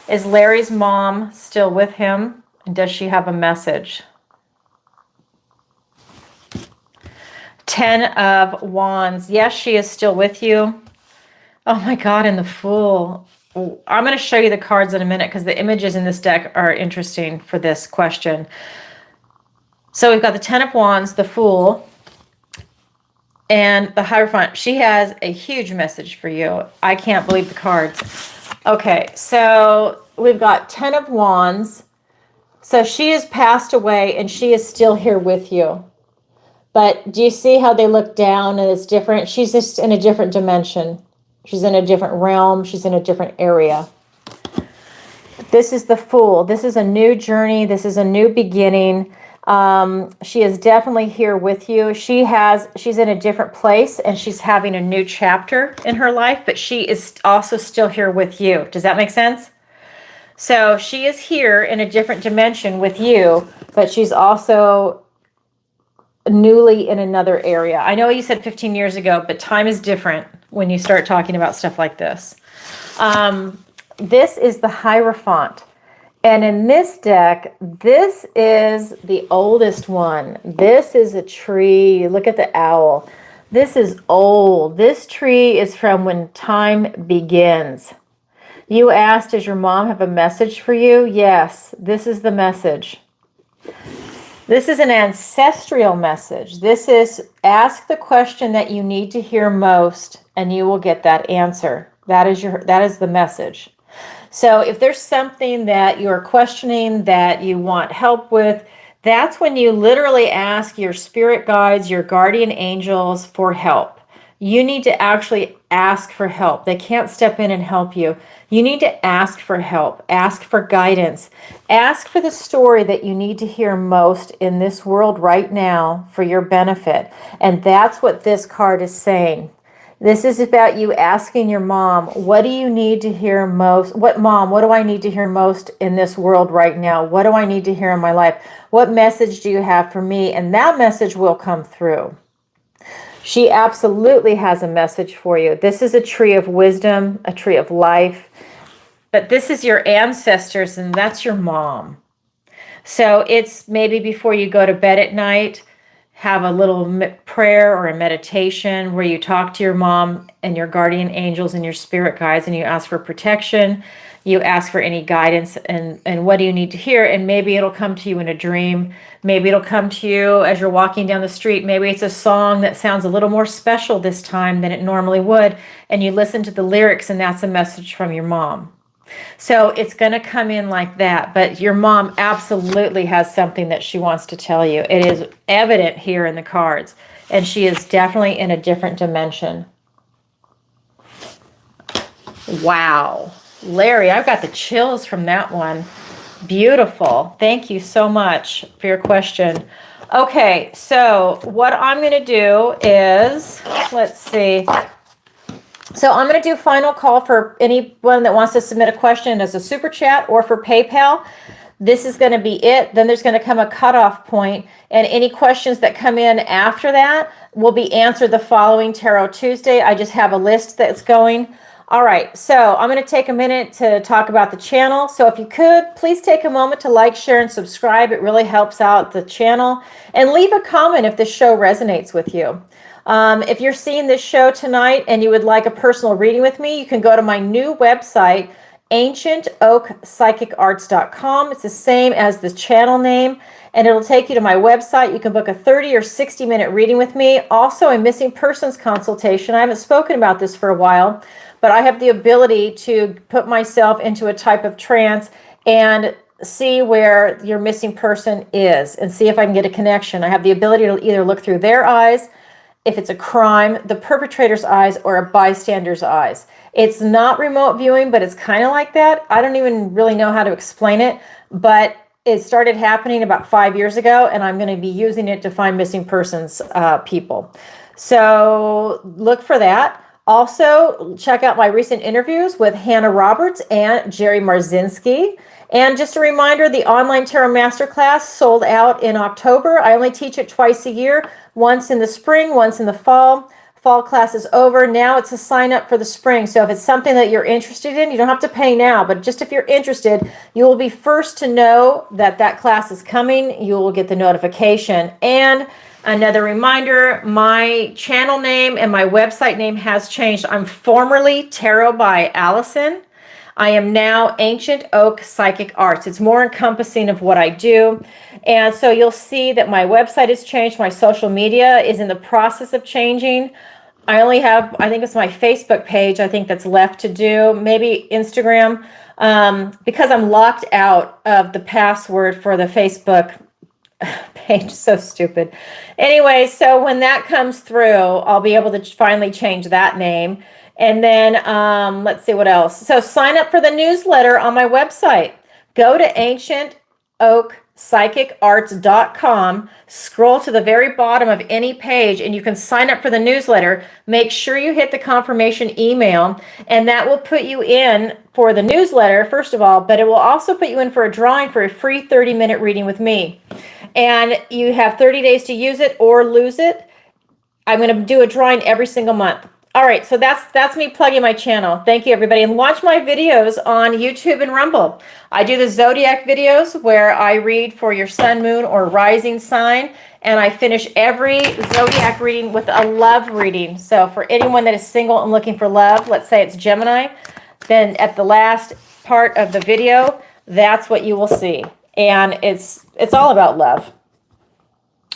Is Larry's mom still with him? And does she have a message? 10 of Wands. Yes, she is still with you. Oh my God, and the Fool. I'm going to show you the cards in a minute because the images in this deck are interesting for this question. So we've got the 10 of Wands, the Fool, and the Hierophant. She has a huge message for you. I can't believe the cards. Okay, so we've got 10 of Wands. So she has passed away and she is still here with you. But do you see how they look down and it's different? She's just in a different dimension. She's in a different realm. She's in a different area. This is the Fool. This is a new journey. This is a new beginning. She is definitely here with you. She's in a different place and she's having a new chapter in her life, but she is also still here with you. Does that make sense? So she is here in a different dimension with you, but she's also newly in another area. I know you said 15 years ago, but time is different when you start talking about stuff like this. This is the Hierophant. And in this deck, this is the oldest one. This is a tree. Look at the owl. This is old. This tree is from when time begins. You asked, does your mom have a message for you? Yes, this is the message. This is an ancestral message. This is ask the question that you need to hear most and you will get that answer. That is the message. So if there's something that you're questioning that you want help with, that's when you literally ask your spirit guides, your guardian angels for help. You need to actually ask for help. They can't step in and help you. You need to ask for help. Ask for guidance. Ask for the story that you need to hear most in this world right now for your benefit. And that's what this card is saying. This is about you asking your mom, what do you need to hear most? What do I need to hear most in this world right now? What do I need to hear in my life? What message do you have for me? And that message will come through. She absolutely has a message for you. This is a tree of wisdom, a tree of life. But this is your ancestors, and that's your mom. So it's maybe before you go to bed at night, have a little prayer or a meditation where you talk to your mom and your guardian angels and your spirit guides, and you ask for protection. You ask for any guidance and what do you need to hear? And maybe it'll come to you in a dream. Maybe it'll come to you as you're walking down the street. Maybe it's a song that sounds a little more special this time than it normally would. And you listen to the lyrics and that's a message from your mom. So it's going to come in like that. But your mom absolutely has something that she wants to tell you. It is evident here in the cards. And she is definitely in a different dimension. Wow. Larry, I've got the chills from that one. Beautiful. Thank you so much for your question. Okay, so what I'm going to do is, let's see. So I'm going to do final call for anyone that wants to submit a question as a super chat or for PayPal. This is going to be it. Then there's going to come a cutoff point, and any questions that come in after that will be answered the following Tarot Tuesday. I just have a list that's going. All right, so I'm going to take a minute to talk about the channel. So if you could, please take a moment to like, share, and subscribe. It really helps out the channel. And leave a comment if this show resonates with you. If you're seeing this show tonight and you would like a personal reading with me, you can go to my new website, ancientoakpsychicarts.com. It's the same as the channel name, and it'll take you to my website. You can book a 30 or 60-minute reading with me. Also, a missing persons consultation. I haven't spoken about this for a while, but I have the ability to put myself into a type of trance and see where your missing person is and see if I can get a connection. I have the ability to either look through their eyes, if it's a crime, the perpetrator's eyes, or a bystander's eyes. It's not remote viewing, but it's kind of like that. I don't even really know how to explain it, but it started happening about 5 years ago, and I'm going to be using it to find missing persons people. So look for that. Also, check out my recent interviews with Hannah Roberts and Jerry Marzinski. And just a reminder, the online tarot masterclass sold out in October. I only teach it twice a year, once in the spring, once in the fall. Fall class is over. Now it's a sign up for the spring. So if it's something that you're interested in, you don't have to pay now, but just if you're interested, you will be first to know that that class is coming. You will get the notification. And another reminder, my channel name and my website name has changed. I'm formerly TarotbyAlison. I am now Ancient Oak Psychic Arts. It's more encompassing of what I do. And so you'll see that my website has changed. My social media is in the process of changing. I only have, I think it's my Facebook page, I think that's left to do. Maybe Instagram, because I'm locked out of the password for the Facebook page. So stupid. Anyway, so when that comes through, I'll be able to finally change that name. And then let's see what else. So sign up for the newsletter on my website. Go to ancientoakpsychicarts.com, scroll to the very bottom of any page, and you can sign up for the newsletter. Make sure you hit the confirmation email, and that will put you in for the newsletter, first of all, but it will also put you in for a drawing for a free 30-minute reading with me. And you have 30 days to use it or lose it. I'm going to do a drawing every single month. All right, so that's me plugging my channel. Thank you, everybody. And watch my videos on YouTube and Rumble. I do the Zodiac videos where I read for your sun, moon, or rising sign. And I finish every Zodiac reading with a love reading. So for anyone that is single and looking for love, let's say it's Gemini, then at the last part of the video, that's what you will see. And it's all about love.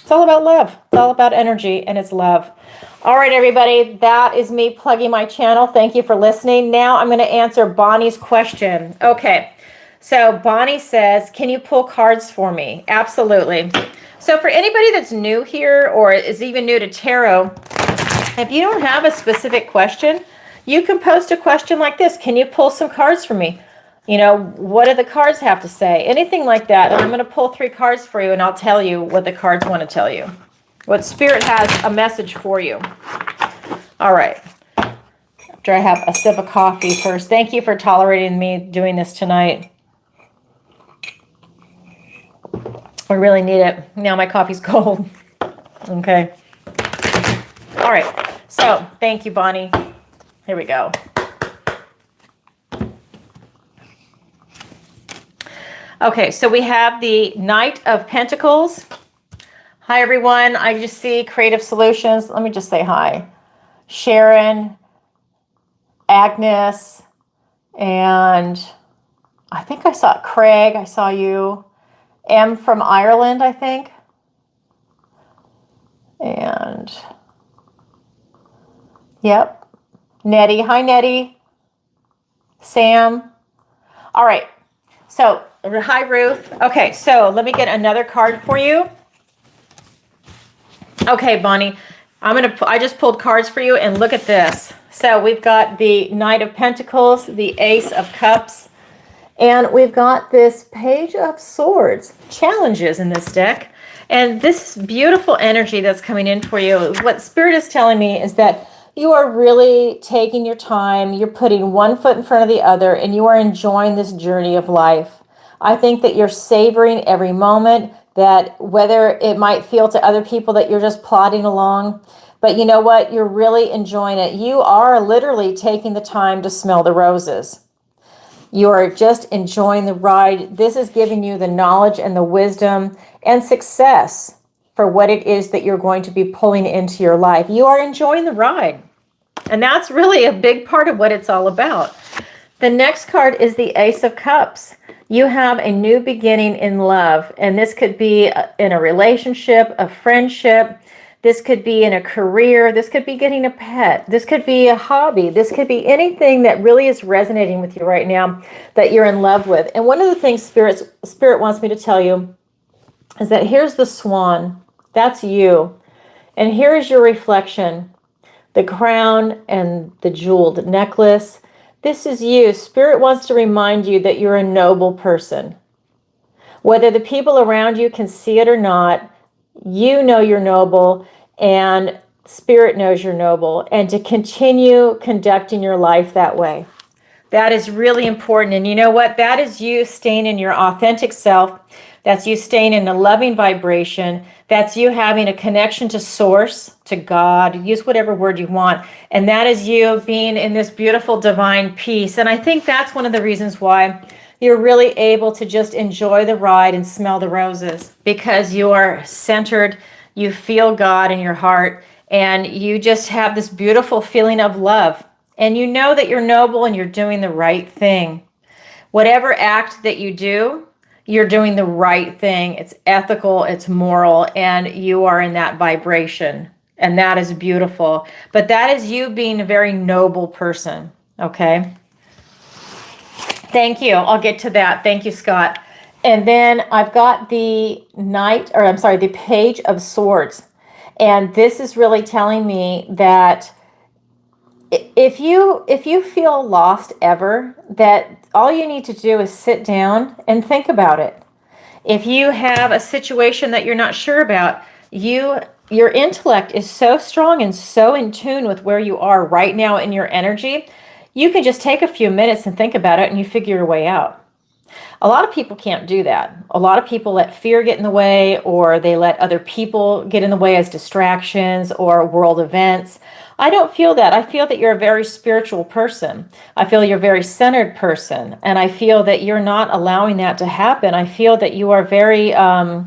It's all about love. It's all about energy, and it's love. All right, everybody, that is me plugging my channel. Thank you for listening. Now I'm going to answer Bonnie's question. Okay, so Bonnie says, can you pull cards for me? Absolutely. So for anybody that's new here or is even new to tarot, if you don't have a specific question, you can post a question like this. Can you pull some cards for me? You know, what do the cards have to say? Anything like that. And I'm going to pull 3 cards for you, and I'll tell you what the cards want to tell you. What Spirit has a message for you. All right. After I have a sip of coffee first. Thank you for tolerating me doing this tonight. I really need it. Now my coffee's cold. Okay. All right. So, thank you, Bonnie. Here we go. Okay, so we have the Knight of Pentacles. Hi, everyone. I just see Creative Solutions. Let me just say hi. Sharon, Agnes, and I think I saw Craig. I saw you. M from Ireland, I think. And, yep. Nettie. Hi, Nettie. Sam. All right. So, hi, Ruth. Okay, so let me get another card for you. Okay, Bonnie, I just pulled cards for you, and look at this. So we've got the Knight of Pentacles, the Ace of Cups, and we've got this Page of Swords. Challenges in this deck. And this beautiful energy that's coming in for you, what Spirit is telling me is that you are really taking your time, you're putting one foot in front of the other, and you are enjoying this journey of life. I think that you're savoring every moment, that whether it might feel to other people that you're just plodding along, But you know what? You're really enjoying it. You are literally taking the time to smell the roses. You are just enjoying the ride. This is giving you the knowledge and the wisdom and success for what it is that you're going to be pulling into your life. You are enjoying the ride. And that's really a big part of what it's all about. The next card is the Ace of Cups. You have a new beginning in love, and this could be in a relationship, a friendship. This could be in a career. This could be getting a pet. This could be a hobby. This could be anything that really is resonating with you right now that you're in love with. And one of the things Spirit wants me to tell you is that here's the swan. That's you. And here is your reflection, the crown and the jeweled necklace. This is you. Spirit wants to remind you that you're a noble person. Whether the people around you can see it or not, you know you're noble, and Spirit knows you're noble, and to continue conducting your life that way. That is really important. And you know what? That is you staying in your authentic self. That's you staying in a loving vibration. That's you having a connection to source, to God. Use whatever word you want. And that is you being in this beautiful divine peace. And I think that's one of the reasons why you're really able to just enjoy the ride and smell the roses, because you are centered, you feel God in your heart, and you just have this beautiful feeling of love. And you know that you're noble and you're doing the right thing. Whatever act that you do, you're doing the right thing. It's ethical, it's moral, and you are in that vibration. And that is beautiful. But that is you being a very noble person, okay? Thank you. I'll get to that. Thank you, Scott. And then I've got the the Page of Swords. And this is really telling me that if you feel lost ever, that all you need to do is sit down and think about it. If you have a situation that you're not sure about, your intellect is so strong and so in tune with where you are right now in your energy, you can just take a few minutes and think about it and you figure your way out. A lot of people can't do that. A lot of people let fear get in the way, or they let other people get in the way as distractions or world events. I don't feel that. I feel that you're a very spiritual person. I feel you're a very centered person. And I feel that you're not allowing that to happen. I feel that you are very, I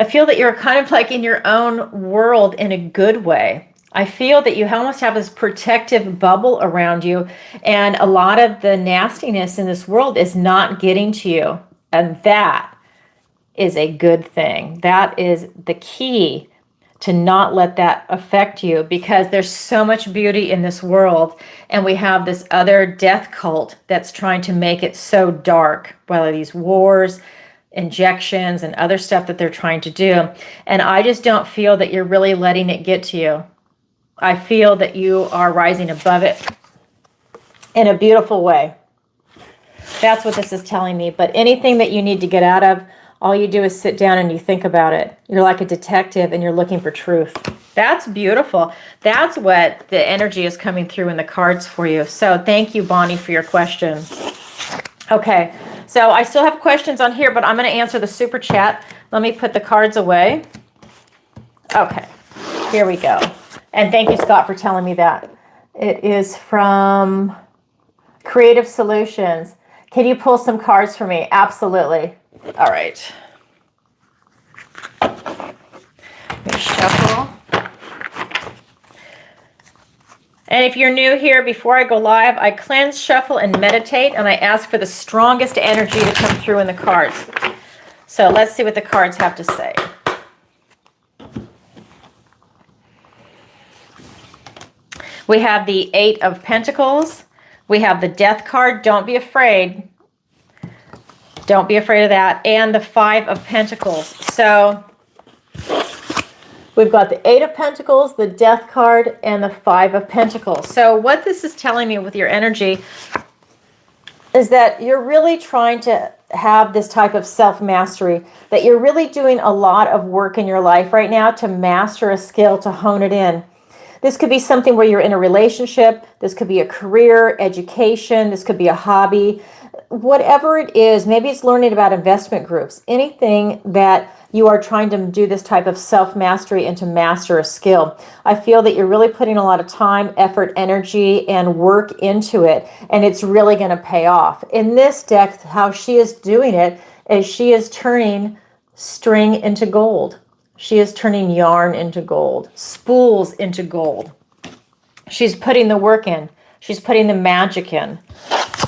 feel that you're kind of like in your own world in a good way. I feel that you almost have this protective bubble around you, and a lot of the nastiness in this world is not getting to you. And that is a good thing. That is the key to not let that affect you, because there's so much beauty in this world, and we have this other death cult that's trying to make it so dark, whether these wars, injections, and other stuff that they're trying to do. And I just don't feel that you're really letting it get to you. I feel that you are rising above it in a beautiful way. That's what this is telling me. But anything that you need to get out of, all you do is sit down and you think about it. You're like a detective and you're looking for truth. That's beautiful. That's what the energy is coming through in the cards for you. So thank you, Bonnie, for your question. Okay, so I still have questions on here, but I'm going to answer the super chat. Let me put the cards away. Okay, here we go. And thank you, Scott, for telling me that. It is from Creative Solutions. Can you pull some cards for me? Absolutely. All right. Let me shuffle. And if you're new here, before I go live, I cleanse, shuffle, and meditate, and I ask for the strongest energy to come through in the cards. So let's see what the cards have to say. We have the Eight of Pentacles. We have the Death card. Don't be afraid. Don't be afraid of that. And the Five of Pentacles. So we've got the Eight of Pentacles, the Death card, and the Five of Pentacles. So what this is telling me with your energy is that you're really trying to have this type of self-mastery, that you're really doing a lot of work in your life right now to master a skill, to hone it in. This could be something where you're in a relationship. This could be a career, education. This could be a hobby. whatever it is, maybe it's learning about investment groups, anything that you are trying to do this type of self-mastery and to master a skill. I feel that you're really putting a lot of time, effort, energy, and work into it, and it's really going to pay off. In this deck, how she is doing it is she is turning string into gold. She is turning yarn into gold, spools into gold. She's putting the work in. She's putting the magic in.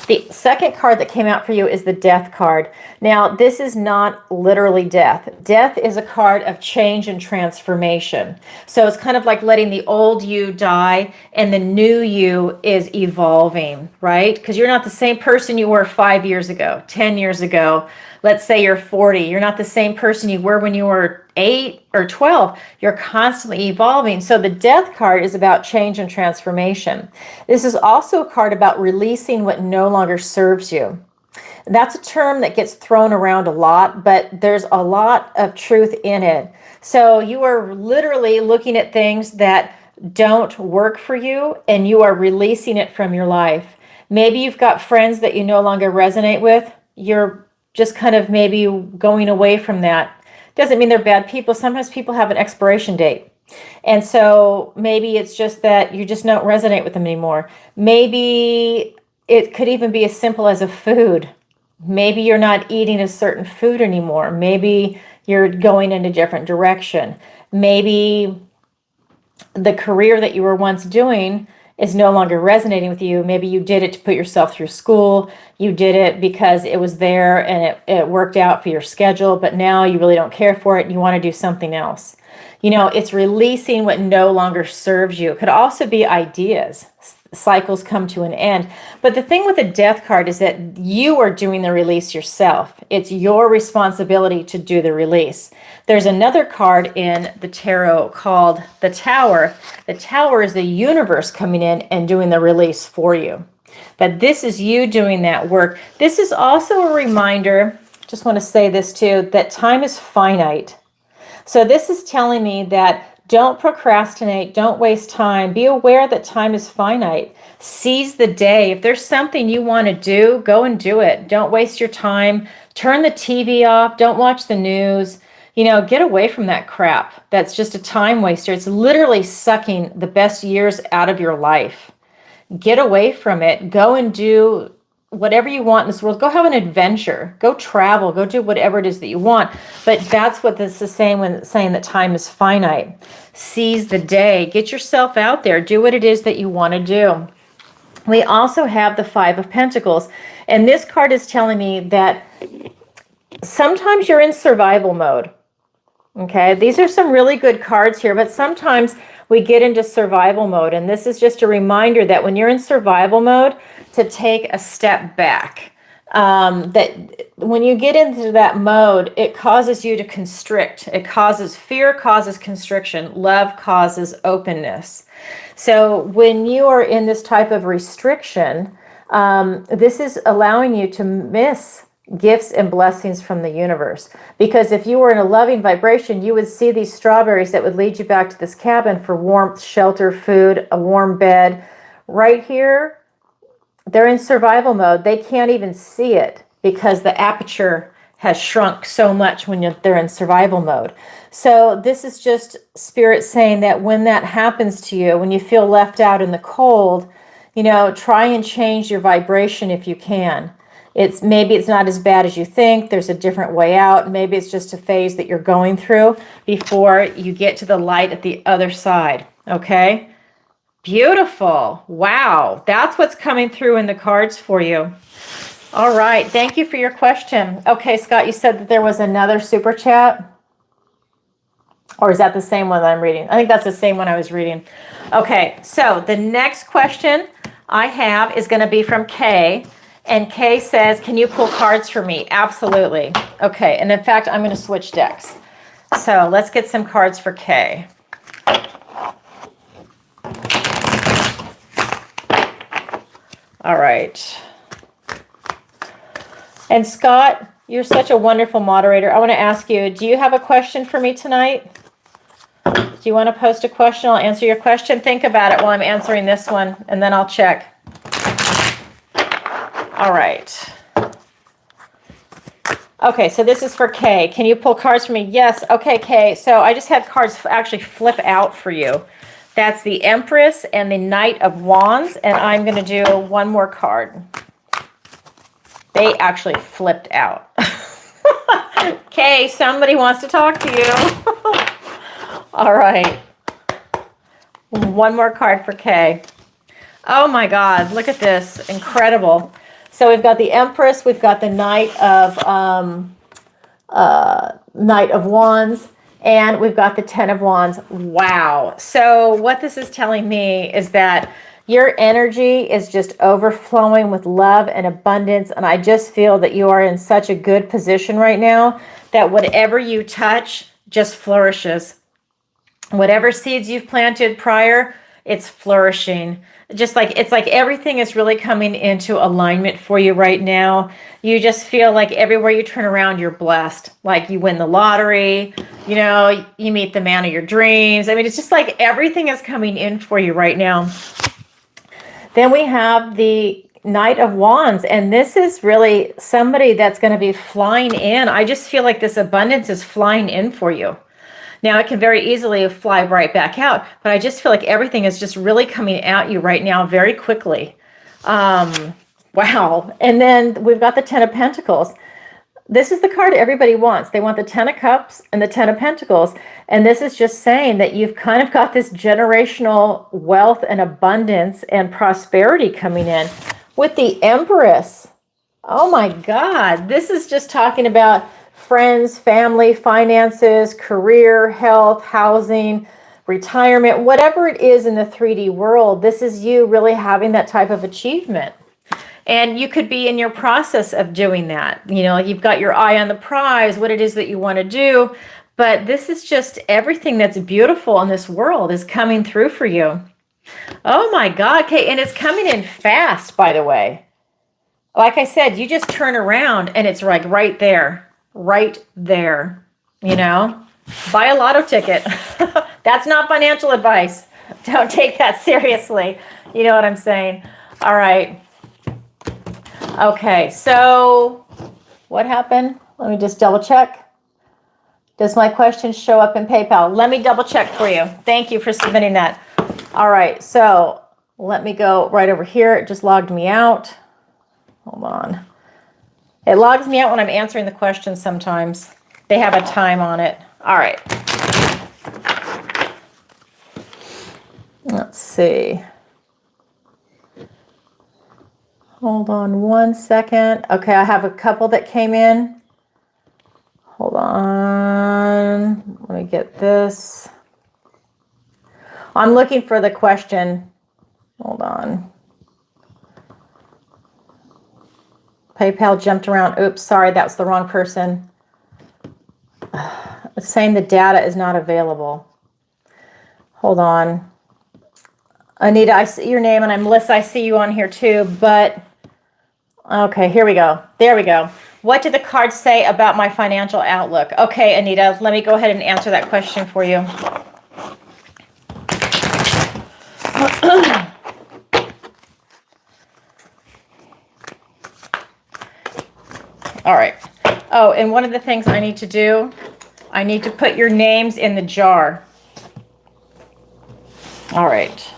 The second card that came out for you is the Death card. Now, this is not literally death. Death is a card of change and transformation. So it's kind of like letting the old you die and the new you is evolving, right? Because you're not the same person you were 5 years ago, 10 years ago. Let's say you're 40. You're not the same person you were when you were 8 or 12. You're constantly evolving. So the Death card is about change and transformation. This is also a card about releasing what no longer serves you. That's a term that gets thrown around a lot, but there's a lot of truth in it. So you are literally looking at things that don't work for you and you are releasing it from your life. Maybe you've got friends that you no longer resonate with. You're just kind of maybe going away from that. Doesn't mean they're bad people. Sometimes people have an expiration date. And so maybe it's just that you just don't resonate with them anymore. Maybe it could even be as simple as a food. Maybe you're not eating a certain food anymore. Maybe you're going in a different direction. Maybe the career that you were once doing is no longer resonating with you. Maybe you did it to put yourself through school. You did it because it was there and it worked out for your schedule, but now you really don't care for it and you want to do something else. You know, it's releasing what no longer serves you. It could also be ideas. Cycles come to an end. But the thing with the Death card is that you are doing the release yourself. It's your responsibility to do the release. There's another card in the tarot called the Tower. The Tower is the universe coming in and doing the release for you. But this is you doing that work. This is also a reminder, just want to say this too, that time is finite. So this is telling me that don't procrastinate, don't waste time. Be aware that time is finite. Seize the day. If there's something you want to do, go and do it. Don't waste your time. Turn the TV off. Don't watch the news. You know, get away from that crap. That's just a time waster. It's literally sucking the best years out of your life. Get away from it. Go and do whatever you want in this world. Go have an adventure. Go travel. Go do whatever it is that you want. But that's what this is saying when it's saying that time is finite. Seize the day. Get yourself out there. Do what it is that you want to do. We also have the Five of Pentacles. And this card is telling me that sometimes you're in survival mode. Okay, these are some really good cards here, but sometimes we get into survival mode. And this is just a reminder that when you're in survival mode, to take a step back. That when you get into that mode, it causes you to constrict. It causes fear, causes constriction. Love causes openness. So when you are in this type of restriction, this is allowing you to miss gifts and blessings from the universe. Because if you were in a loving vibration, you would see these strawberries that would lead you back to this cabin for warmth, shelter, food, a warm bed. Right here, they're in survival mode. They can't even see it because the aperture has shrunk so much when they're in survival mode. So this is just Spirit saying that when that happens to you, when you feel left out in the cold, you know, try and change your vibration if you can. Maybe it's not as bad as you think. There's a different way out. Maybe it's just a phase that you're going through before you get to the light at the other side. Okay? Beautiful. Wow. That's what's coming through in the cards for you. All right. Thank you for your question. Okay, Scott, you said that there was another super chat. Or is that the same one that I'm reading? I think that's the same one I was reading. Okay, so the next question I have is going to be from Kay. And Kay says, can you pull cards for me? Absolutely. Okay, and in fact, I'm going to switch decks. So let's get some cards for Kay. All right. And Scott, you're such a wonderful moderator. I want to ask you, do you have a question for me tonight? Do you want to post a question? I'll answer your question. Think about it while I'm answering this one, and then I'll check. All right. Okay, so this is for Kay. Can you pull cards for me? Yes. Okay, Kay. So I just had cards actually flip out for you. That's the Empress and the Knight of Wands, and I'm going to do one more card. They actually flipped out. Kay, somebody wants to talk to you. All right. One more card for Kay. Oh my God, look at this. Incredible. So we've got the Empress, we've got the Knight of Wands, and we've got the Ten of Wands. Wow. So what this is telling me is that your energy is just overflowing with love and abundance, and I just feel that you are in such a good position right now that whatever you touch just flourishes. Whatever seeds you've planted prior, it's flourishing. Just like it's like everything is really coming into alignment for you right now. You just feel like everywhere you turn around, you're blessed. Like you win the lottery, you know, you meet the man of your dreams. I mean, it's just like everything is coming in for you right now. Then we have the Knight of Wands, and this is really somebody that's going to be flying in. I just feel like this abundance is flying in for you. Now, it can very easily fly right back out, but I just feel like everything is just really coming at you right now very quickly. Wow. And then we've got the Ten of Pentacles. This is the card everybody wants. They want the Ten of Cups and the Ten of Pentacles. And this is just saying that you've kind of got this generational wealth and abundance and prosperity coming in. With the Empress, oh my God, this is just talking about friends, family, finances, career, health, housing, retirement, whatever it is in the 3D world, this is you really having that type of achievement. And you could be in your process of doing that. You know, you've got your eye on the prize, what it is that you want to do. But this is just everything that's beautiful in this world is coming through for you. Oh my God, okay, and it's coming in fast, by the way. Like I said, you just turn around and it's like right there. Right there, you know, buy a lotto ticket. That's not financial advice. Don't take that seriously. You know what I'm saying? All right. Okay, so what happened? Let me just double check. Does my question show up in PayPal? Let me double check for you. Thank you for submitting that. All right, so let me go right over here. It just logged me out. Hold on. It logs me out when I'm answering the questions sometimes. They have a time on it. All right. Let's see. Hold on one second. Okay, I have a couple that came in. Hold on. Let me get this. I'm looking for the question. Hold on. PayPal jumped around. Oops, sorry, that's the wrong person. It's saying the data is not available. Hold on. Anita, I see your name, and Melissa, I see you on here too, but okay, here we go. There we go. What did the cards say about my financial outlook? Okay, Anita, let me go ahead and answer that question for you. All right. Oh, and one of the things I need to do, I need to put your names in the jar. All right.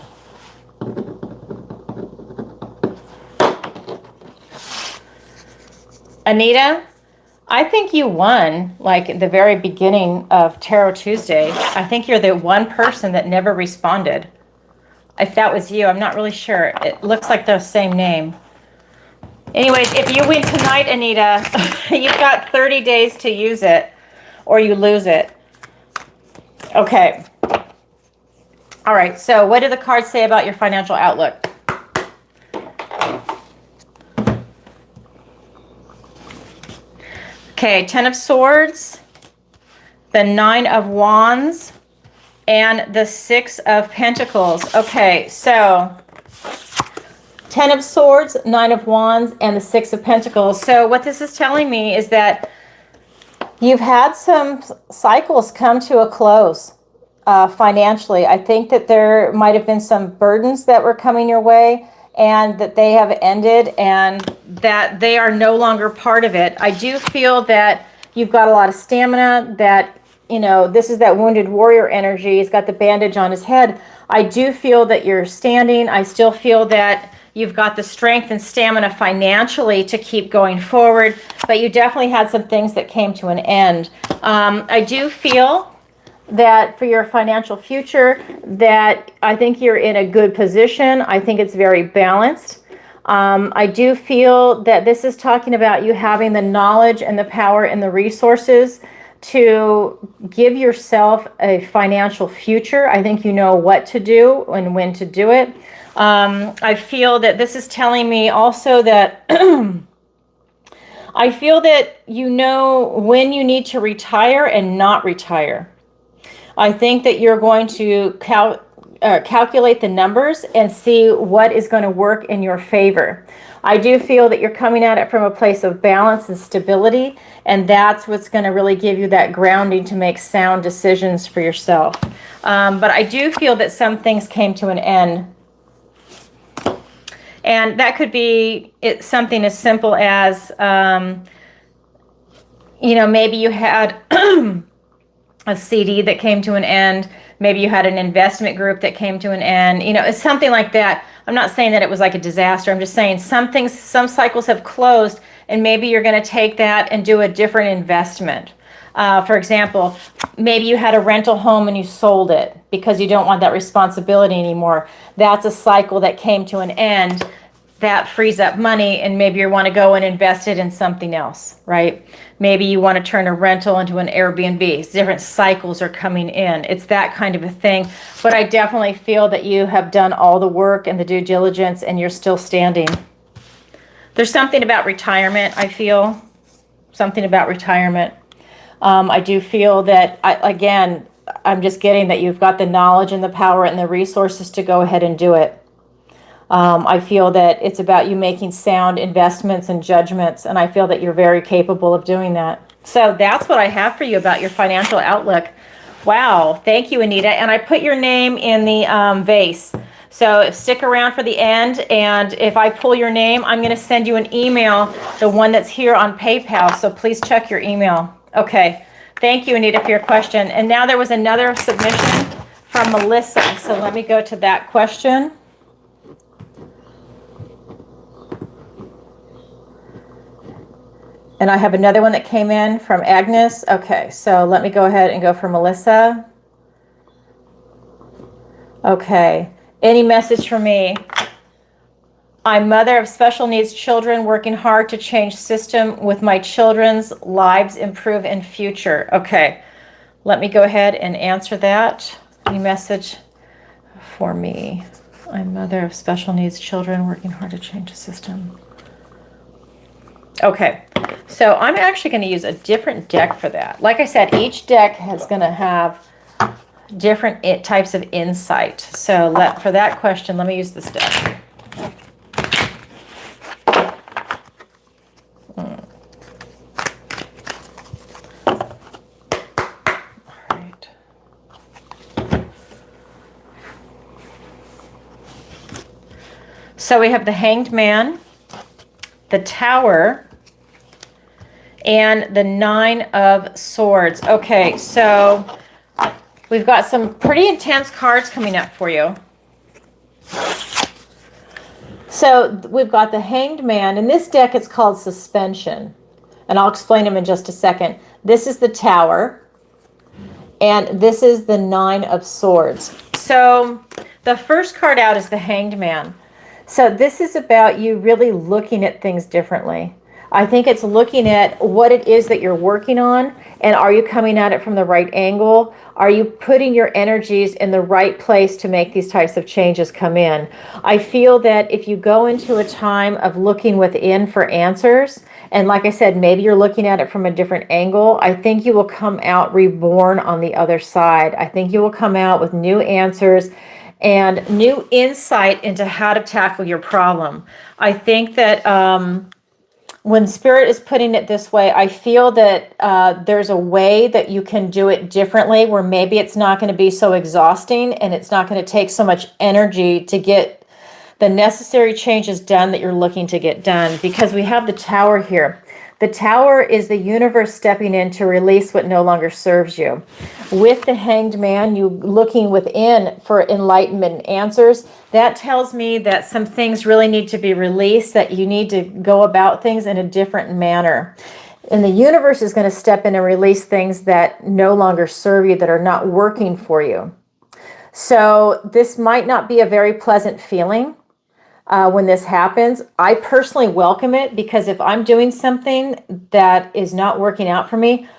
Anita, I think you won like at the very beginning of Tarot Tuesday. I think you're the one person that never responded. If that was you, I'm not really sure. It looks like the same name. Anyways, if you win tonight, Anita, you've got 30 days to use it or you lose it. Okay. All right. So what do the cards say about your financial outlook? Okay. 10 of Swords, the 9 of Wands, and the 6 of Pentacles. Okay. So 10 of Swords, 9 of Wands, and the 6 of Pentacles. So what this is telling me is that you've had some cycles come to a close financially. I think that there might have been some burdens that were coming your way. and that they have ended and that they are no longer part of it. I do feel that you've got a lot of stamina, that, you know, this is that wounded warrior energy. He's got the bandage on his head. I do feel that you're standing. I still feel that you've got the strength and stamina financially to keep going forward, but you definitely had some things that came to an end. I do feel that for your financial future, that I think you're in a good position. I think it's very balanced. I do feel that this is talking about you having the knowledge and the power and the resources to give yourself a financial future. I think you know what to do and when to do it. I feel that this is telling me also that I feel that you know when you need to retire and not retire. I think that you're going to calculate the numbers and see what is going to work in your favor. I do feel that you're coming at it from a place of balance and stability, and that's what's going to really give you that grounding to make sound decisions for yourself. But I do feel that some things came to an end. And that could be something as simple as, you know, maybe you had a CD that came to an end. Maybe you had an investment group that came to an end. You know, it's something like that. I'm not saying that it was like a disaster. I'm just saying some things, some cycles have closed, and maybe you're going to take that and do a different investment. For example, maybe you had a rental home and you sold it because you don't want that responsibility anymore. That's a cycle that came to an end. That frees up money, and maybe you want to go and invest it in something else, right? Maybe you want to turn a rental into an Airbnb. Different cycles are coming in. It's that kind of a thing. But I definitely feel that you have done all the work and the due diligence, and you're still standing. There's something about retirement, I feel. Something about retirement. I do feel that, again, I'm just getting that you've got the knowledge and the power and the resources to go ahead and do it. I feel that it's about you making sound investments and judgments, and I feel that you're very capable of doing that. So that's what I have for you about your financial outlook. Wow, thank you, Anita. And I put your name in the vase. So stick around for the end, and if I pull your name, I'm going to send you an email, the one that's here on PayPal, so please check your email. Okay, thank you, Anita, for your question. And now there was another submission from Melissa, so let me go to that question. And I have another one that came in from Agnes. Okay, so let me go ahead and go for Melissa. Okay, any message for me? I'm mother of special needs children, working hard to change system with my children's lives improve in future. Okay, let me go ahead and answer that. Any message for me? I'm mother of special needs children, working hard to change the system. Okay, so I'm actually going to use a different deck for that. Like I said, each deck is going to have different types of insight. So for that question, let me use this deck. All right. So we have the Hanged Man, the Tower, and the Nine of Swords. Okay, so we've got some pretty intense cards coming up for you. So we've got the Hanged Man. In this deck, it's called Suspension. And I'll explain them in just a second. This is the Tower. And this is the Nine of Swords. So the first card out is the Hanged Man. So this is about you really looking at things differently. I think it's looking at what it is that you're working on, and are you coming at it from the right angle? Are you putting your energies in the right place to make these types of changes come in? I feel that if you go into a time of looking within for answers, and like I said, maybe you're looking at it from a different angle, I think you will come out reborn on the other side. I think you will come out with new answers and new insight into how to tackle your problem. I think that when Spirit is putting it this way, I feel that there's a way that you can do it differently, where maybe it's not going to be so exhausting and it's not going to take so much energy to get the necessary change is done that you're looking to get done, because we have the Tower here. The Tower is the universe stepping in to release what no longer serves you. With the Hanged Man, you looking within for enlightenment and answers. That tells me that some things really need to be released, that you need to go about things in a different manner. And the universe is going to step in and release things that no longer serve you, that are not working for you. So this might not be a very pleasant feeling. When this happens, I personally welcome it, because if I'm doing something that is not working out for me,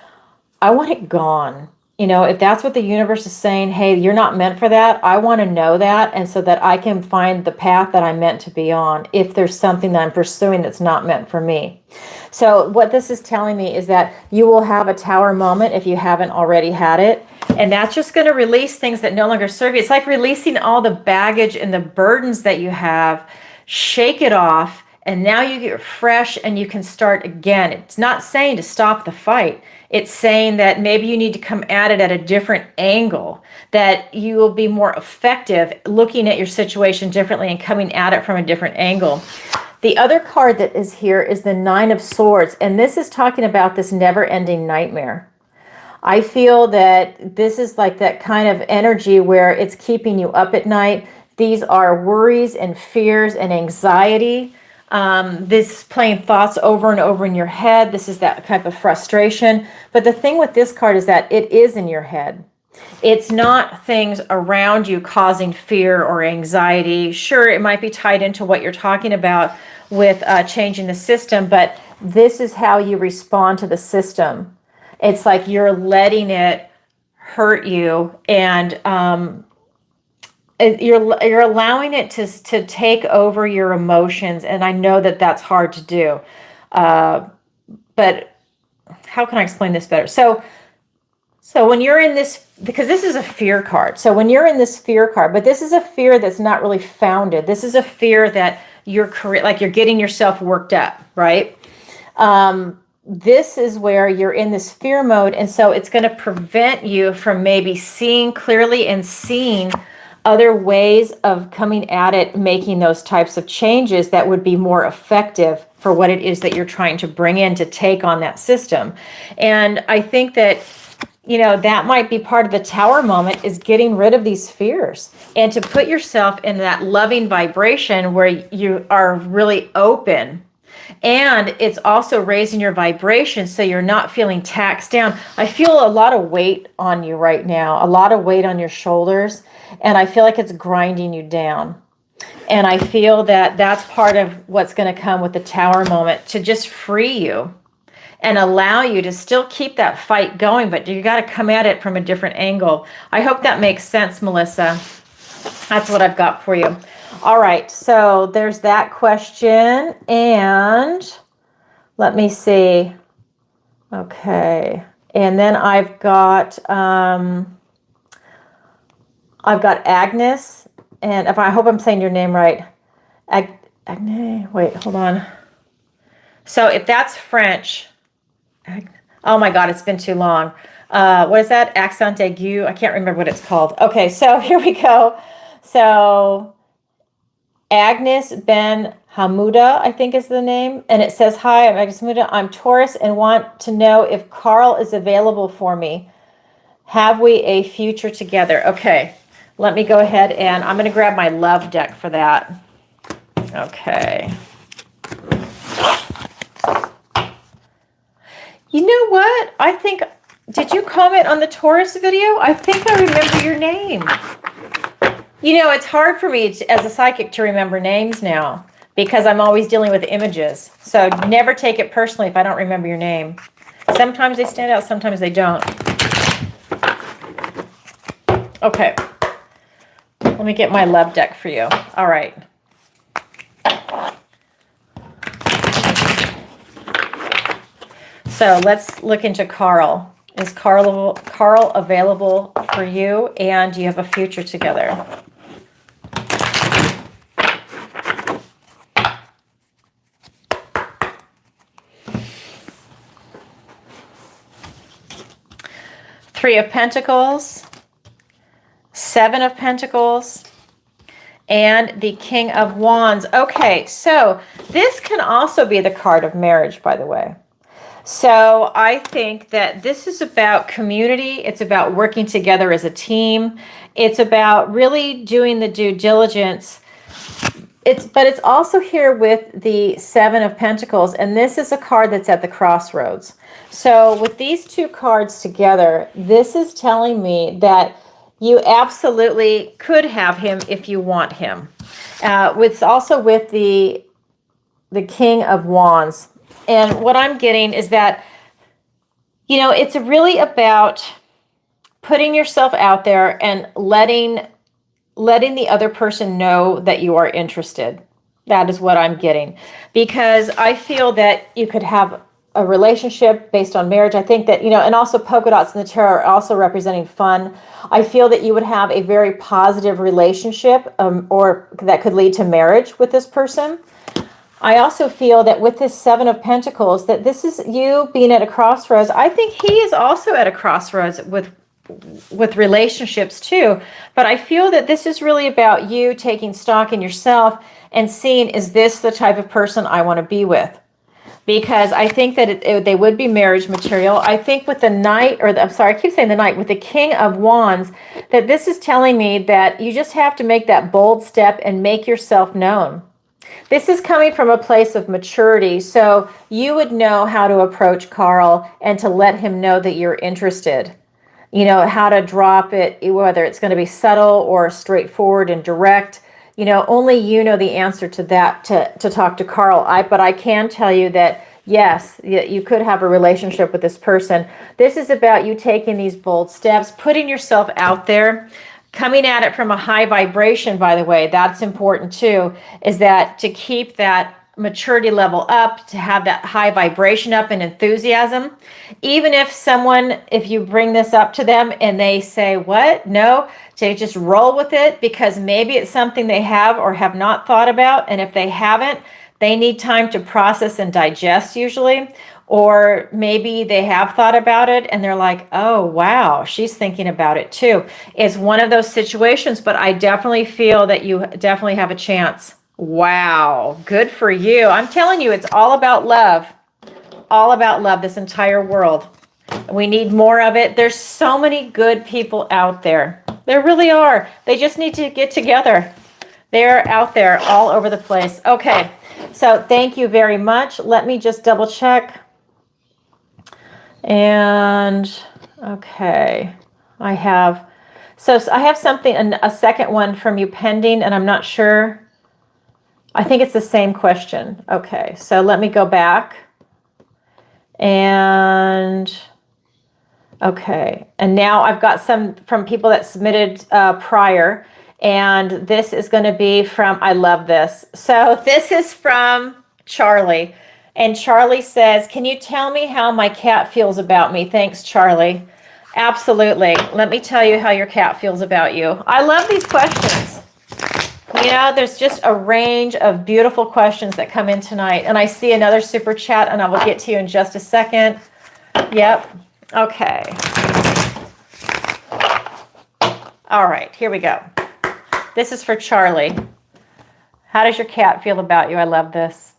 I want it gone. You know, if that's what the universe is saying, hey, you're not meant for that, I want to know that, and so that I can find the path that I'm meant to be on, if there's something that I'm pursuing that's not meant for me. So what this is telling me is that you will have a Tower moment if you haven't already had it. And that's just going to release things that no longer serve you. It's like releasing all the baggage and the burdens that you have, shake it off, and now you get fresh and you can start again. It's not saying to stop the fight. It's saying that maybe you need to come at it at a different angle, that you will be more effective looking at your situation differently and coming at it from a different angle. The other card that is here is the Nine of Swords, and this is talking about this never-ending nightmare. I feel that this is like that kind of energy where it's keeping you up at night. These are worries and fears and anxiety. This is playing thoughts over and over in your head. This is that type of frustration. But the thing with this card is that it is in your head. It's not things around you causing fear or anxiety. Sure, it might be tied into what you're talking about with changing the system, but this is how you respond to the system. It's like you're letting it hurt you, and you're allowing it to take over your emotions. And I know that that's hard to do, but how can I explain this better? So when you're in this, because this is a fear card. So when you're in this fear card, but this is a fear that's not really founded. This is a fear that you're getting yourself worked up, right? This is where you're in this fear mode. And so it's going to prevent you from maybe seeing clearly and seeing other ways of coming at it, making those types of changes that would be more effective for what it is that you're trying to bring in to take on that system. And I think that, you know, that might be part of the Tower moment, is getting rid of these fears and to put yourself in that loving vibration where you are really open. And it's also raising your vibration so you're not feeling taxed down. I feel a lot of weight on you right now, a lot of weight on your shoulders, and I feel like it's grinding you down. And I feel that that's part of what's going to come with the Tower moment, to just free you and allow you to still keep that fight going, but you got to come at it from a different angle. I hope that makes sense, Melissa. That's what I've got for you. All right, so there's that question, and let me see. Okay, and then I've got Agnes, and I hope I'm saying your name right. Agnes. Wait, hold on. So if that's French, oh my God, it's been too long. What is that? Accent aigu? I can't remember what it's called. Okay, so here we go. So Agnes Ben Hamuda, I think is the name. And it says, hi, I'm Agnes Hamuda. I'm Taurus and want to know if Carl is available for me. Have we a future together? Okay, let me go ahead and I'm going to grab my love deck for that. Okay. You know what? I think, did you comment on the Taurus video? I think I remember your name. You know, it's hard for me as a psychic to remember names now because I'm always dealing with images. So never take it personally if I don't remember your name. Sometimes they stand out, sometimes they don't. Okay. Let me get my love deck for you. All right. So let's look into Carl. Is Carl available for you, and do you have a future together? Three of Pentacles, Seven of Pentacles, and the King of Wands. Okay, so this can also be the card of marriage, by the way. So I think that this is about community. It's about working together as a team. It's about really doing the due diligence. But it's also here with the Seven of Pentacles, and this is a card that's at the crossroads. So with these two cards together, this is telling me that you absolutely could have him if you want him. It's also with the King of Wands. And what I'm getting is that, you know, it's really about putting yourself out there and letting the other person know that you are interested. That is what I'm getting. Because I feel that you could have a relationship based on marriage. I think that, you know, and also polka dots in the tarot are also representing fun. I feel that you would have a very positive relationship or that could lead to marriage with this person. I also feel that with this Seven of Pentacles, that this is you being at a crossroads. I think he is also at a crossroads with relationships too. But I feel that this is really about you taking stock in yourself and seeing, is this the type of person I want to be with? Because I think that they would be marriage material. I think with the Knight, I'm sorry, I keep saying the Knight, with the King of Wands, that this is telling me that you just have to make that bold step and make yourself known. This is coming from a place of maturity, so you would know how to approach Carl and to let him know that you're interested. You know, how to drop it, whether it's going to be subtle or straightforward and direct. You know, only you know the answer to that, to talk to Carl. But I can tell you that, yes, you could have a relationship with this person. This is about you taking these bold steps, putting yourself out there, coming at it from a high vibration, by the way. That's important too, is that to keep that maturity level up, to have that high vibration up and enthusiasm. Even if you bring this up to them and they say, what? No, to just roll with it, because maybe it's something they have or have not thought about. And if they haven't, they need time to process and digest usually. Or maybe they have thought about it and they're like, oh, wow, she's thinking about it too. It's one of those situations, but I definitely feel that you definitely have a chance. Wow, good for you. I'm telling you, it's all about love. All about love, this entire world. We need more of it. There's so many good people out there. There really are. They just need to get together. They're out there all over the place. Okay, so thank you very much. Let me just double check. And okay, I have something, a second one from you pending, and I'm not sure. I think it's the same question. Okay, so let me go back. And okay, and now I've got some from people that submitted prior, and this is going to be from, I love this. So this is from Charlie, and Charlie says, can you tell me how my cat feels about me? Thanks, Charlie. Absolutely. Let me tell you how your cat feels about you. I love these questions. You know, there's just a range of beautiful questions that come in tonight. And I see another super chat, and I will get to you in just a second. Yep. Okay. All right, here we go. This is for Charlie. How does your cat feel about you? I love this.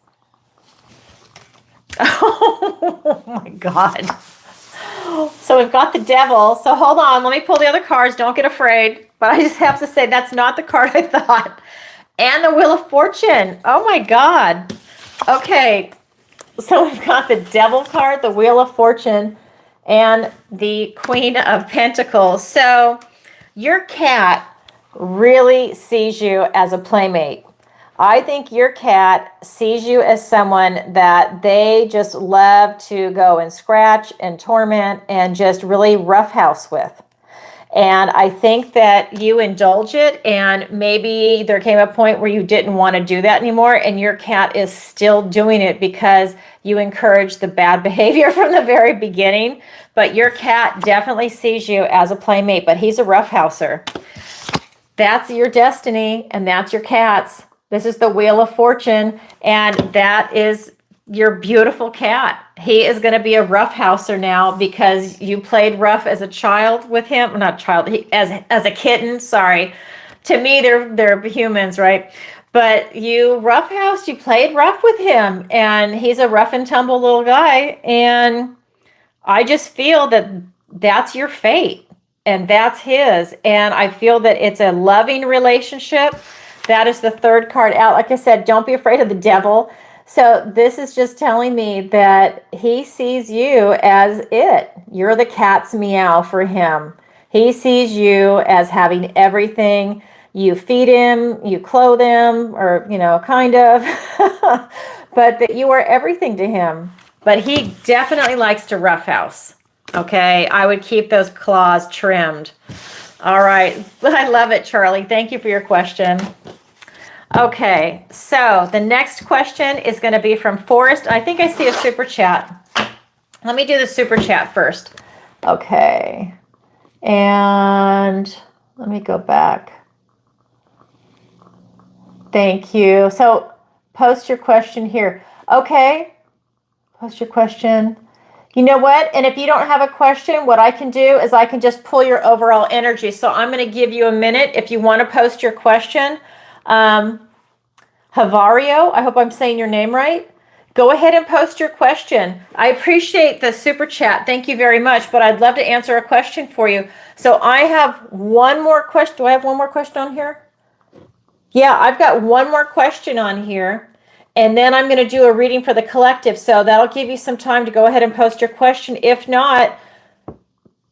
Oh my God. So we've got the Devil. So hold on, let me pull the other cards. Don't get afraid. But I just have to say, that's not the card I thought. And the Wheel of Fortune. Oh my God. Okay. So we've got the Devil card, the Wheel of Fortune, and the Queen of Pentacles. So your cat really sees you as a playmate. I think your cat sees you as someone that they just love to go and scratch and torment and just really roughhouse with. And I think that you indulge it, and maybe there came a point where you didn't want to do that anymore, and your cat is still doing it because you encouraged the bad behavior from the very beginning. But your cat definitely sees you as a playmate, but he's a roughhouser. That's your destiny, and that's your cat's. This is the Wheel of Fortune, and that is your beautiful cat. He is going to be a roughhouser now because you played rough as a child with him. Not child, as a kitten, sorry. To me, they're humans, right? But you roughhoused, you played rough with him, and he's a rough and tumble little guy. And I just feel that that's your fate and that's his. And I feel that it's a loving relationship. That is the third card out. Like I said, don't be afraid of the devil. So this is just telling me that he sees you as it. You're the cat's meow for him. He sees you as having everything. You feed him, you clothe him, or, kind of, but that you are everything to him. But he definitely likes to roughhouse. Okay, I would keep those claws trimmed. All right, I love it, Charlie. Thank you for your question. Okay, so the next question is going to be from Forrest. I think I see a super chat. Let me do the super chat first. Okay, and let me go back. Thank you. So post your question here. Okay, post your question. You know what? And if you don't have a question, what I can do is I can just pull your overall energy. So I'm going to give you a minute if you want to post your question. Javario, I hope I'm saying your name right. Go ahead and post your question. I appreciate the super chat. Thank you very much. But I'd love to answer a question for you. So I have one more question. Do I have one more question on here? Yeah, I've got one more question on here. And then I'm going to do a reading for the collective. So that'll give you some time to go ahead and post your question. If not,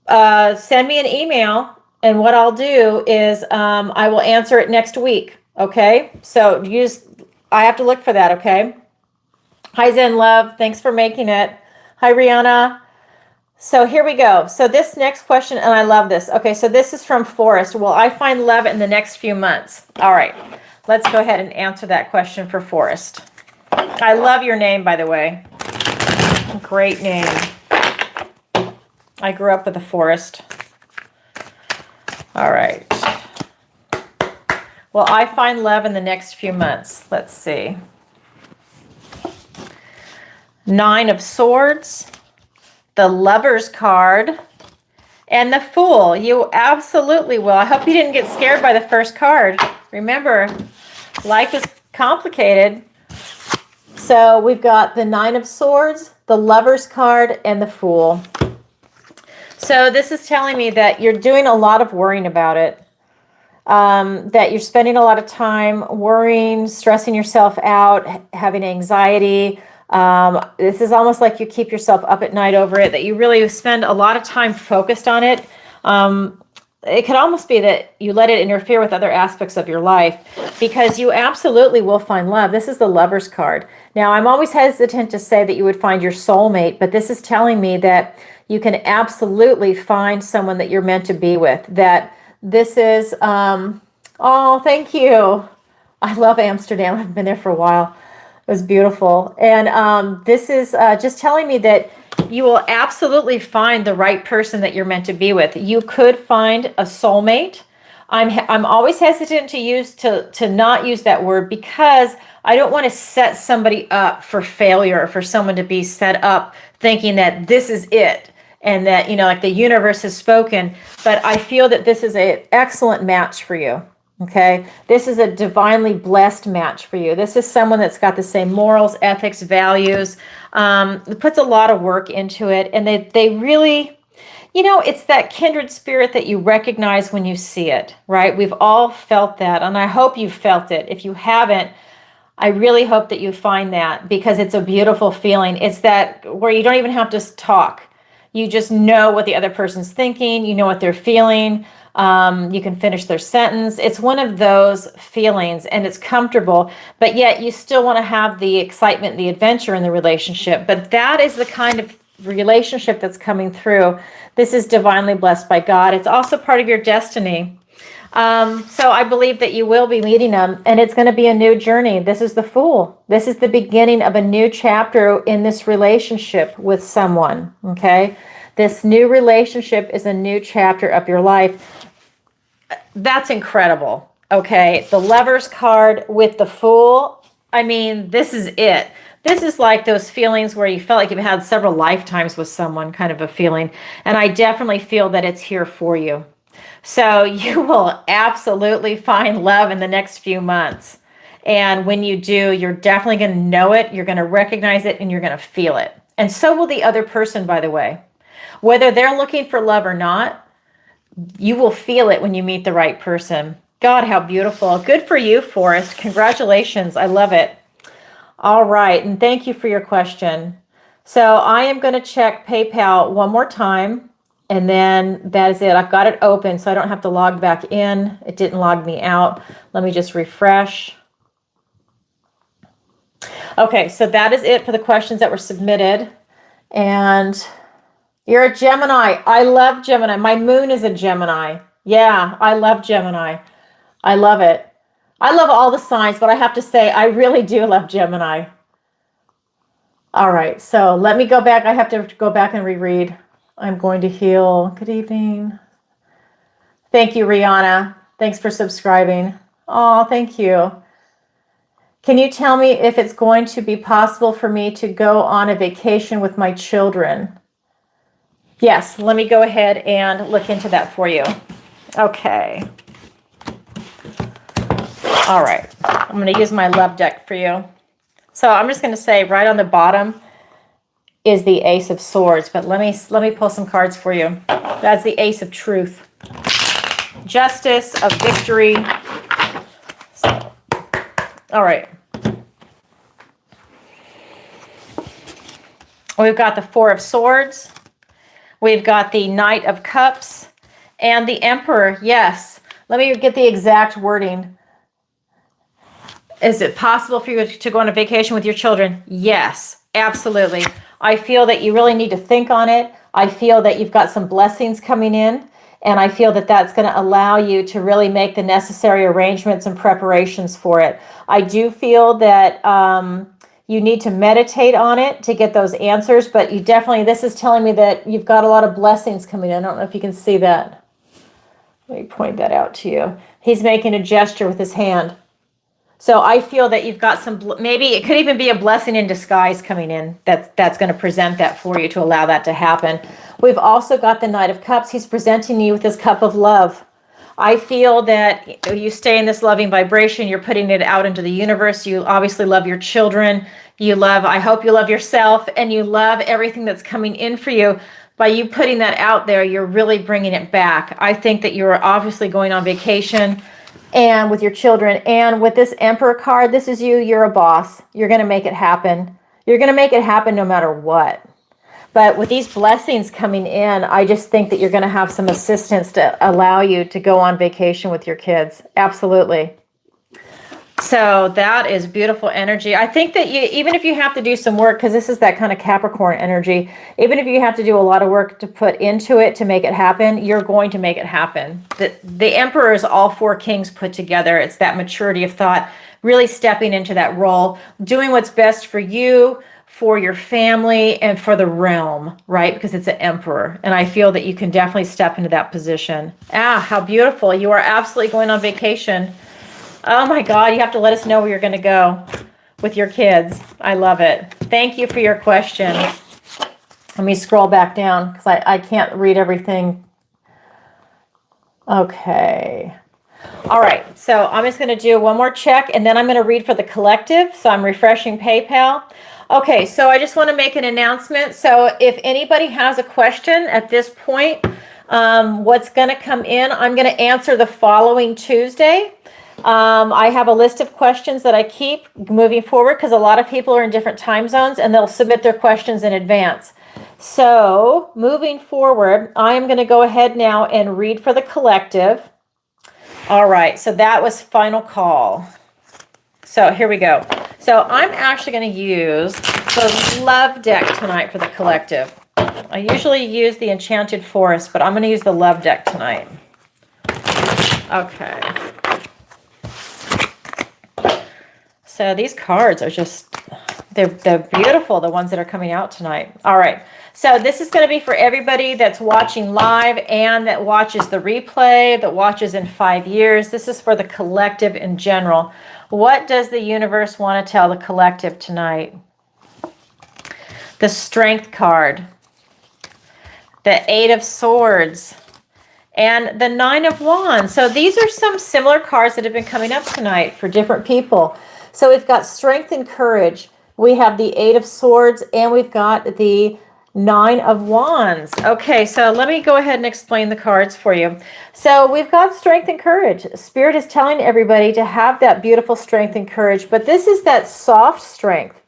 send me an email. And what I'll do is I will answer it next week. Okay? So I have to look for that. Okay? Hi, Zen Love. Thanks for making it. Hi, Rihanna. So here we go. So this next question, and I love this. Okay, so this is from Forrest. Will I find love in the next few months? All right. Let's go ahead and answer that question for Forrest. I love your name, by the way. Great name. I grew up with a forest. All right. Will I find love in the next few months? Let's see. 9 of Swords, the Lover's card, and the Fool. You absolutely will. I hope you didn't get scared by the first card. Remember, life is complicated. So we've got the 9 of Swords, the Lover's card, and the Fool. So this is telling me that you're doing a lot of worrying about it, that you're spending a lot of time worrying, stressing yourself out, having anxiety. This is almost like you keep yourself up at night over it, that you really spend a lot of time focused on it. It could almost be that you let it interfere with other aspects of your life, because you absolutely will find love. This is the Lover's card. Now, I'm always hesitant to say that you would find your soulmate, but this is telling me that you can absolutely find someone that you're meant to be with. That this is, oh, thank you. I love Amsterdam. I've been there for a while. It was beautiful. And this is just telling me that you will absolutely find the right person that you're meant to be with. You could find a soulmate. I'm always hesitant to not use that word, because I don't want to set somebody up for failure, or for someone to be set up thinking that this is it, and that, like the universe has spoken. But I feel that this is an excellent match for you. Okay, this is a divinely blessed match for you. This is someone that's got the same morals, ethics, values, puts a lot of work into it. And they really, it's that kindred spirit that you recognize when you see it, right? We've all felt that. And I hope you've felt it. If you haven't, I really hope that you find that, because it's a beautiful feeling. It's that where you don't even have to talk. You just know what the other person's thinking. You know what they're feeling. You can finish their sentence. It's one of those feelings, and it's comfortable, but yet you still want to have the excitement, the adventure in the relationship. But that is the kind of relationship that's coming through. This is divinely blessed by God. It's also part of your destiny. So I believe that you will be meeting them, and it's going to be a new journey. This is the Fool. This is the beginning of a new chapter in this relationship with someone. Okay. This new relationship is a new chapter of your life. That's incredible. Okay. The Lover's card with the Fool. I mean, this is it. This is like those feelings where you felt like you've had several lifetimes with someone, kind of a feeling. And I definitely feel that it's here for you. So you will absolutely find love in the next few months. And when you do, you're definitely going to know it, you're going to recognize it, and you're going to feel it. And so will the other person, by the way. Whether they're looking for love or not, you will feel it when you meet the right person. God, how beautiful. Good for you, Forrest. Congratulations. I love it. All right. And thank you for your question. So I am going to check PayPal one more time. And then that is it. I've got it open, so I don't have to log back in. It didn't log me out. Let me just refresh. Okay, so that is it for the questions that were submitted. And you're a Gemini. I love Gemini. My moon is a Gemini. Yeah, I love Gemini. I love it. I love all the signs, but I have to say, I really do love Gemini. All right, so let me go back. I have to go back and reread. I'm going to heal. Good evening. Thank you, Rihanna. Thanks for subscribing. Oh, thank you. Can you tell me if it's going to be possible for me to go on a vacation with my children? Yes, let me go ahead and look into that for you. Okay. All right. I'm going to use my love deck for you. So I'm just going to say right on the bottom is the Ace of Swords, but let me pull some cards for you. That's the Ace of Truth. Justice, of Victory. So, all right. We've got the Four of Swords. We've got the Knight of Cups and the Emperor. Yes. Let me get the exact wording. Is it possible for you to go on a vacation with your children? Yes, absolutely. I feel that you really need to think on it. I feel that you've got some blessings coming in, and I feel that that's going to allow you to really make the necessary arrangements and preparations for it. I do feel that you need to meditate on it to get those answers, but you definitely, this is telling me that you've got a lot of blessings coming in. I don't know if you can see that. Let me point that out to you. He's making a gesture with his hand. So I feel that you've got some, maybe it could even be a blessing in disguise coming in that's going to present that for you to allow that to happen. We've also got the Knight of Cups. He's presenting you with this cup of love. I feel that you stay in this loving vibration. You're putting it out into the universe. You obviously love your children. You love, I hope you love yourself, and you love everything that's coming in for you. By you putting that out there, you're really bringing it back. I think that you're obviously going on vacation and with your children. And with this Emperor card, this is you. You're a boss. You're going to make it happen. You're going to make it happen no matter what. But with these blessings coming in, I just think that you're going to have some assistance to allow you to go on vacation with your kids. Absolutely. So that is beautiful energy. I think that you, even if you have to do some work, because this is that kind of Capricorn energy, even if you have to do a lot of work to put into it to make it happen, you're going to make it happen. The Emperor is all four kings put together. It's that maturity of thought, really stepping into that role, doing what's best for you, for your family, and for the realm, right? Because it's an Emperor. And I feel that you can definitely step into that position. Ah, how beautiful. You are absolutely going on vacation. Oh my God, you have to let us know where you're going to go with your kids. I love it. Thank you for your question. Let me scroll back down because I can't read everything. Okay. All right, so I'm just going to do one more check, and then I'm going to read for the collective. So I'm refreshing PayPal. Okay, so I just want to make an announcement. So if anybody has a question at this point, what's going to come in, I'm going to answer the following Tuesday. I have a list of questions that I keep moving forward because a lot of people are in different time zones and they'll submit their questions in advance. So moving forward, I am going to go ahead now and read for the collective. All right, so that was final call. So here we go. So I'm actually going to use the love deck tonight for the collective. I usually use the Enchanted Forest, but I'm going to use the love deck tonight. Okay. So these cards are just, they're beautiful, the ones that are coming out tonight. All right. So this is going to be for everybody that's watching live and that watches the replay, that watches in 5 years. This is for the collective in general. What does the universe want to tell the collective tonight? The Strength card, the Eight of Swords, and the Nine of Wands. So these are some similar cards that have been coming up tonight for different people. So we've got strength and courage. We have the Eight of Swords, and we've got the Nine of Wands. Okay, so let me go ahead and explain the cards for you. So we've got strength and courage. Spirit is telling everybody to have that beautiful strength and courage, but this is that soft strength.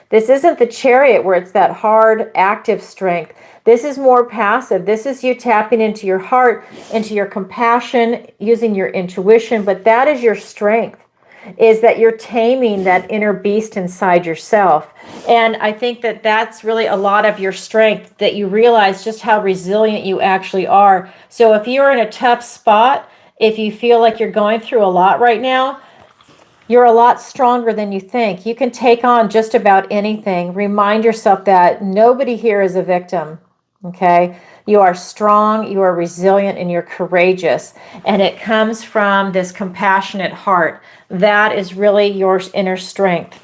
This isn't the Chariot where it's that hard, active strength. This is more passive. This is you tapping into your heart, into your compassion, using your intuition, but that is your strength, is that you're taming that inner beast inside yourself. And I think that that's really a lot of your strength, that you realize just how resilient you actually are. So if you're in a tough spot, if you feel like you're going through a lot right now, you're a lot stronger than you think. You can take on just about anything. Remind yourself that nobody here is a victim, okay? You are strong, you are resilient, and you're courageous. And it comes from this compassionate heart. That is really your inner strength.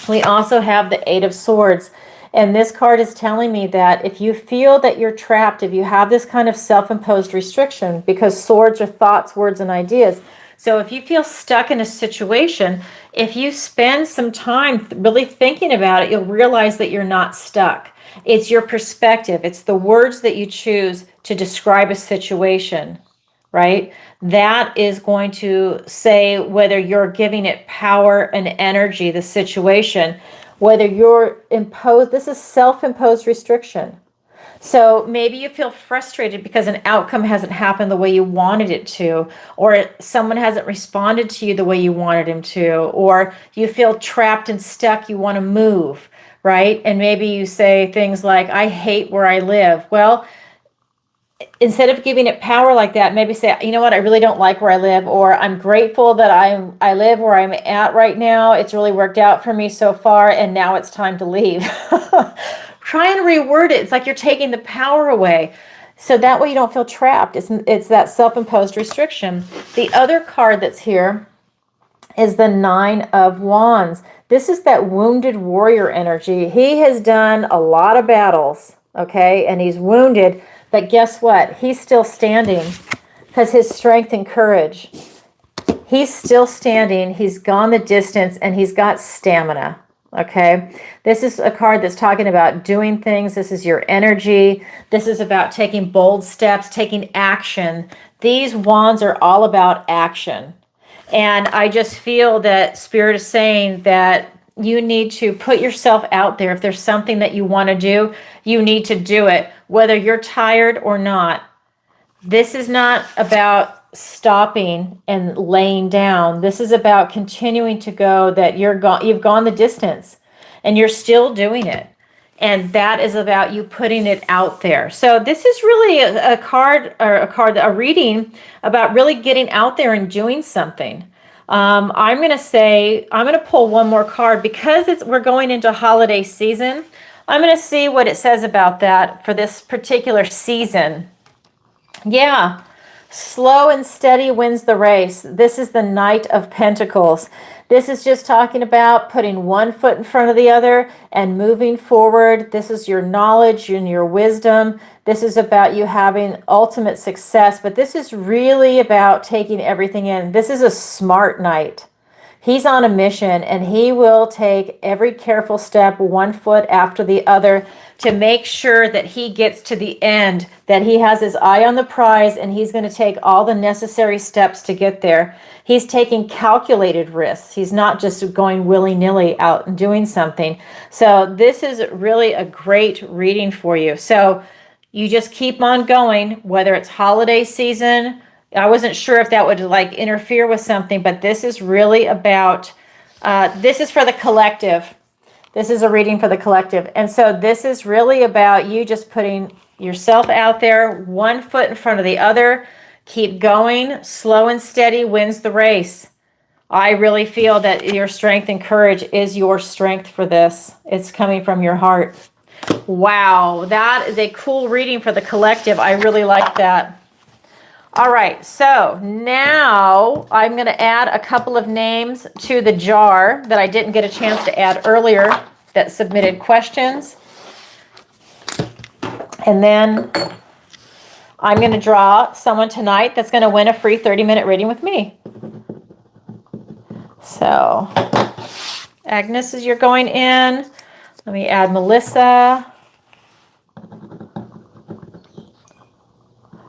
We also have the Eight of Swords. And this card is telling me that if you feel that you're trapped, if you have this kind of self-imposed restriction, because swords are thoughts, words, and ideas. So if you feel stuck in a situation, if you spend some time really thinking about it, you'll realize that you're not stuck. It's your perspective. It's the words that you choose to describe a situation, right? That is going to say whether you're giving it power and energy, the situation, whether you're imposed. This is self-imposed restriction. So maybe you feel frustrated because an outcome hasn't happened the way you wanted it to, or someone hasn't responded to you the way you wanted him to, or you feel trapped and stuck, you want to move, right? And maybe you say things like, I hate where I live. Well, instead of giving it power like that, maybe say, you know what, I really don't like where I live, or I'm grateful that I live where I'm at right now. It's really worked out for me so far, and now it's time to leave. Try and reword it. It's like you're taking the power away. So that way you don't feel trapped. It's that self-imposed restriction. The other card that's here is the Nine of Wands. This is that wounded warrior energy. He has done a lot of battles, okay? And he's wounded, but guess what? He's still standing because his strength and courage. He's still standing. He's gone the distance, and he's got stamina. Okay, this is a card that's talking about doing things. This is your energy. This is about taking bold steps, taking action. These wands are all about action. And I just feel that Spirit is saying that you need to put yourself out there. If there's something that you want to do, you need to do it, whether you're tired or not. This is not about stopping and laying down. This is about continuing to go, that you've gone the distance and you're still doing it. And that is about you putting it out there. So this is really a reading about really getting out there and doing something. I'm going to pull one more card because we're going into holiday season. I'm going to see what it says about that for this particular season. Yeah. Slow and steady wins the race. This is the Knight of Pentacles. This is just talking about putting one foot in front of the other and moving forward. This is your knowledge and your wisdom. This is about you having ultimate success, but this is really about taking everything in. This is a smart knight. He's on a mission, and he will take every careful step, one foot after the other, to make sure that he gets to the end, that he has his eye on the prize, and he's going to take all the necessary steps to get there. He's taking calculated risks. He's not just going willy-nilly out and doing something. So this is really a great reading for you. So you just keep on going, whether it's holiday season. I wasn't sure if that would interfere with something, but this is really about, this is for the collective. This is a reading for the collective. And so this is really about you just putting yourself out there, one foot in front of the other. Keep going. Slow and steady wins the race. I really feel that your strength and courage is your strength for this. It's coming from your heart. Wow, that is a cool reading for the collective. I really like that. All right, so now I'm going to add a couple of names to the jar that I didn't get a chance to add earlier that submitted questions. And then I'm going to draw someone tonight that's going to win a free 30-minute reading with me. So, Agnes, as you're going in, let me add Melissa.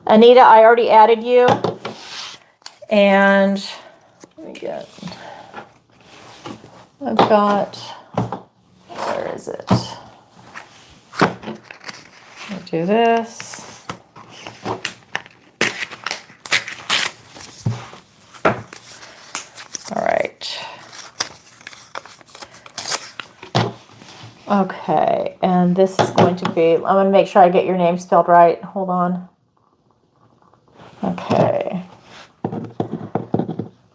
Anita, I already added you. And let me get, I've got, where is it? Let me do this. All right. Okay, and this is going to be, I'm going to make sure I get your name spelled right. Hold on. Okay.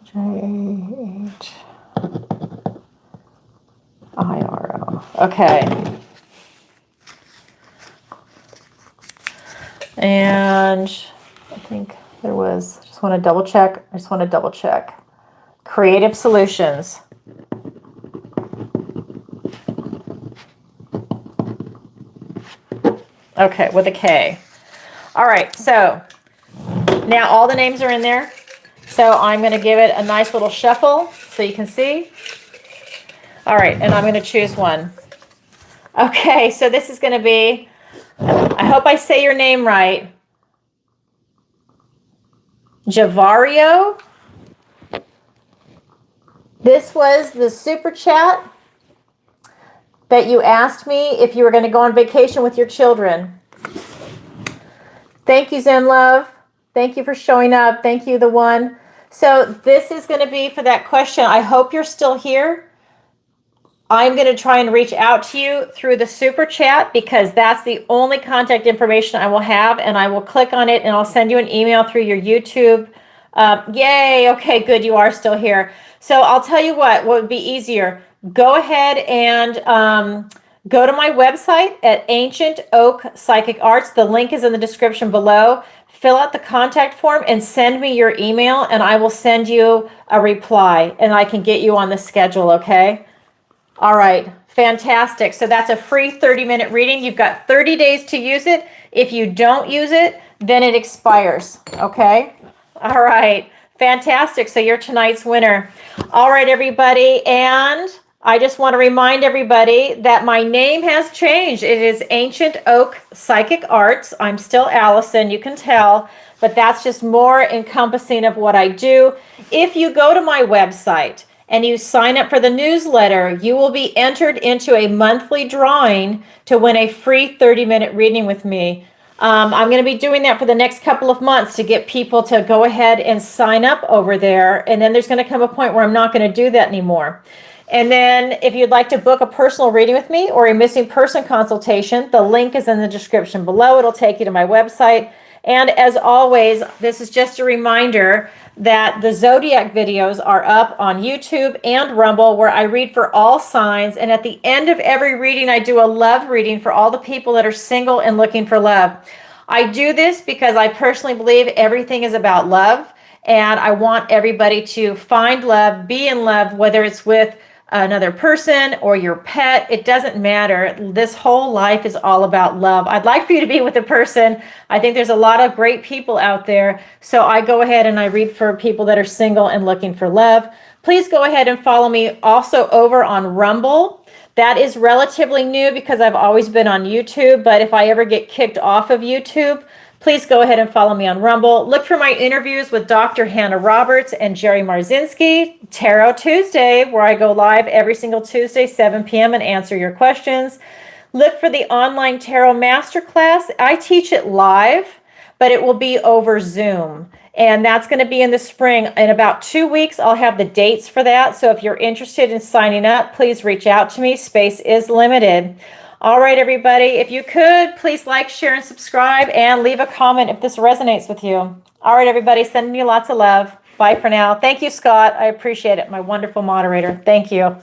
Javiro. Okay. And I think there was, I just want to double check. Creative Solutions. Okay, with a K. All right, so now all the names are in there. So I'm going to give it a nice little shuffle so you can see. All right, and I'm going to choose one. Okay, so this is going to be, I hope I say your name right. Javario. This was the super chat that you asked me if you were going to go on vacation with your children. Thank you, Zen Love. Thank you for showing up. Thank you, the one. So this is going to be for that question. I hope you're still here. I'm going to try and reach out to you through the super chat because that's the only contact information I will have, and I will click on it and I'll send you an email through your YouTube. Yay. Okay, good. You are still here. So I'll tell you what would be easier. Go ahead and go to my website at Ancient Oak Psychic Arts. The link is in the description below. Fill out the contact form and send me your email, and I will send you a reply, and I can get you on the schedule, okay? All right, fantastic. So that's a free 30-minute reading. You've got 30 days to use it. If you don't use it, then it expires, okay? All right, fantastic. So you're tonight's winner. All right, everybody, and I just want to remind everybody that my name has changed. It is Ancient Oak Psychic Arts. I'm still Allison, you can tell, but that's just more encompassing of what I do. If you go to my website and you sign up for the newsletter, you will be entered into a monthly drawing to win a free 30-minute reading with me. I'm going to be doing that for the next couple of months to get people to go ahead and sign up over there. And then there's going to come a point where I'm not going to do that anymore. And then if you'd like to book a personal reading with me or a missing person consultation, the link is in the description below. It'll take you to my website. And as always, this is just a reminder that the Zodiac videos are up on YouTube and Rumble, where I read for all signs. And at the end of every reading, I do a love reading for all the people that are single and looking for love. I do this because I personally believe everything is about love. And I want everybody to find love, be in love, whether it's with another person or your pet. It doesn't matter. This whole life is all about love. I'd like for you to be with a person. I think there's a lot of great people out there. So I go ahead and I read for people that are single and looking for love. Please go ahead and follow me also over on Rumble. That is relatively new because I've always been on YouTube. But if I ever get kicked off of YouTube, please go ahead and follow me on Rumble. Look for my interviews with Dr. Hannah Roberts and Jerry Marzinski, Tarot Tuesday, where I go live every single Tuesday, 7 p.m. and answer your questions. Look for the online tarot masterclass. I teach it live, but it will be over Zoom. And that's going to be in the spring. In about 2 weeks, I'll have the dates for that. So if you're interested in signing up, please reach out to me. Space is limited. All right, everybody, if you could, please like, share, and subscribe, and leave a comment if this resonates with you. All right, everybody, sending you lots of love. Bye for now. Thank you, Scott. I appreciate it. My wonderful moderator. Thank you.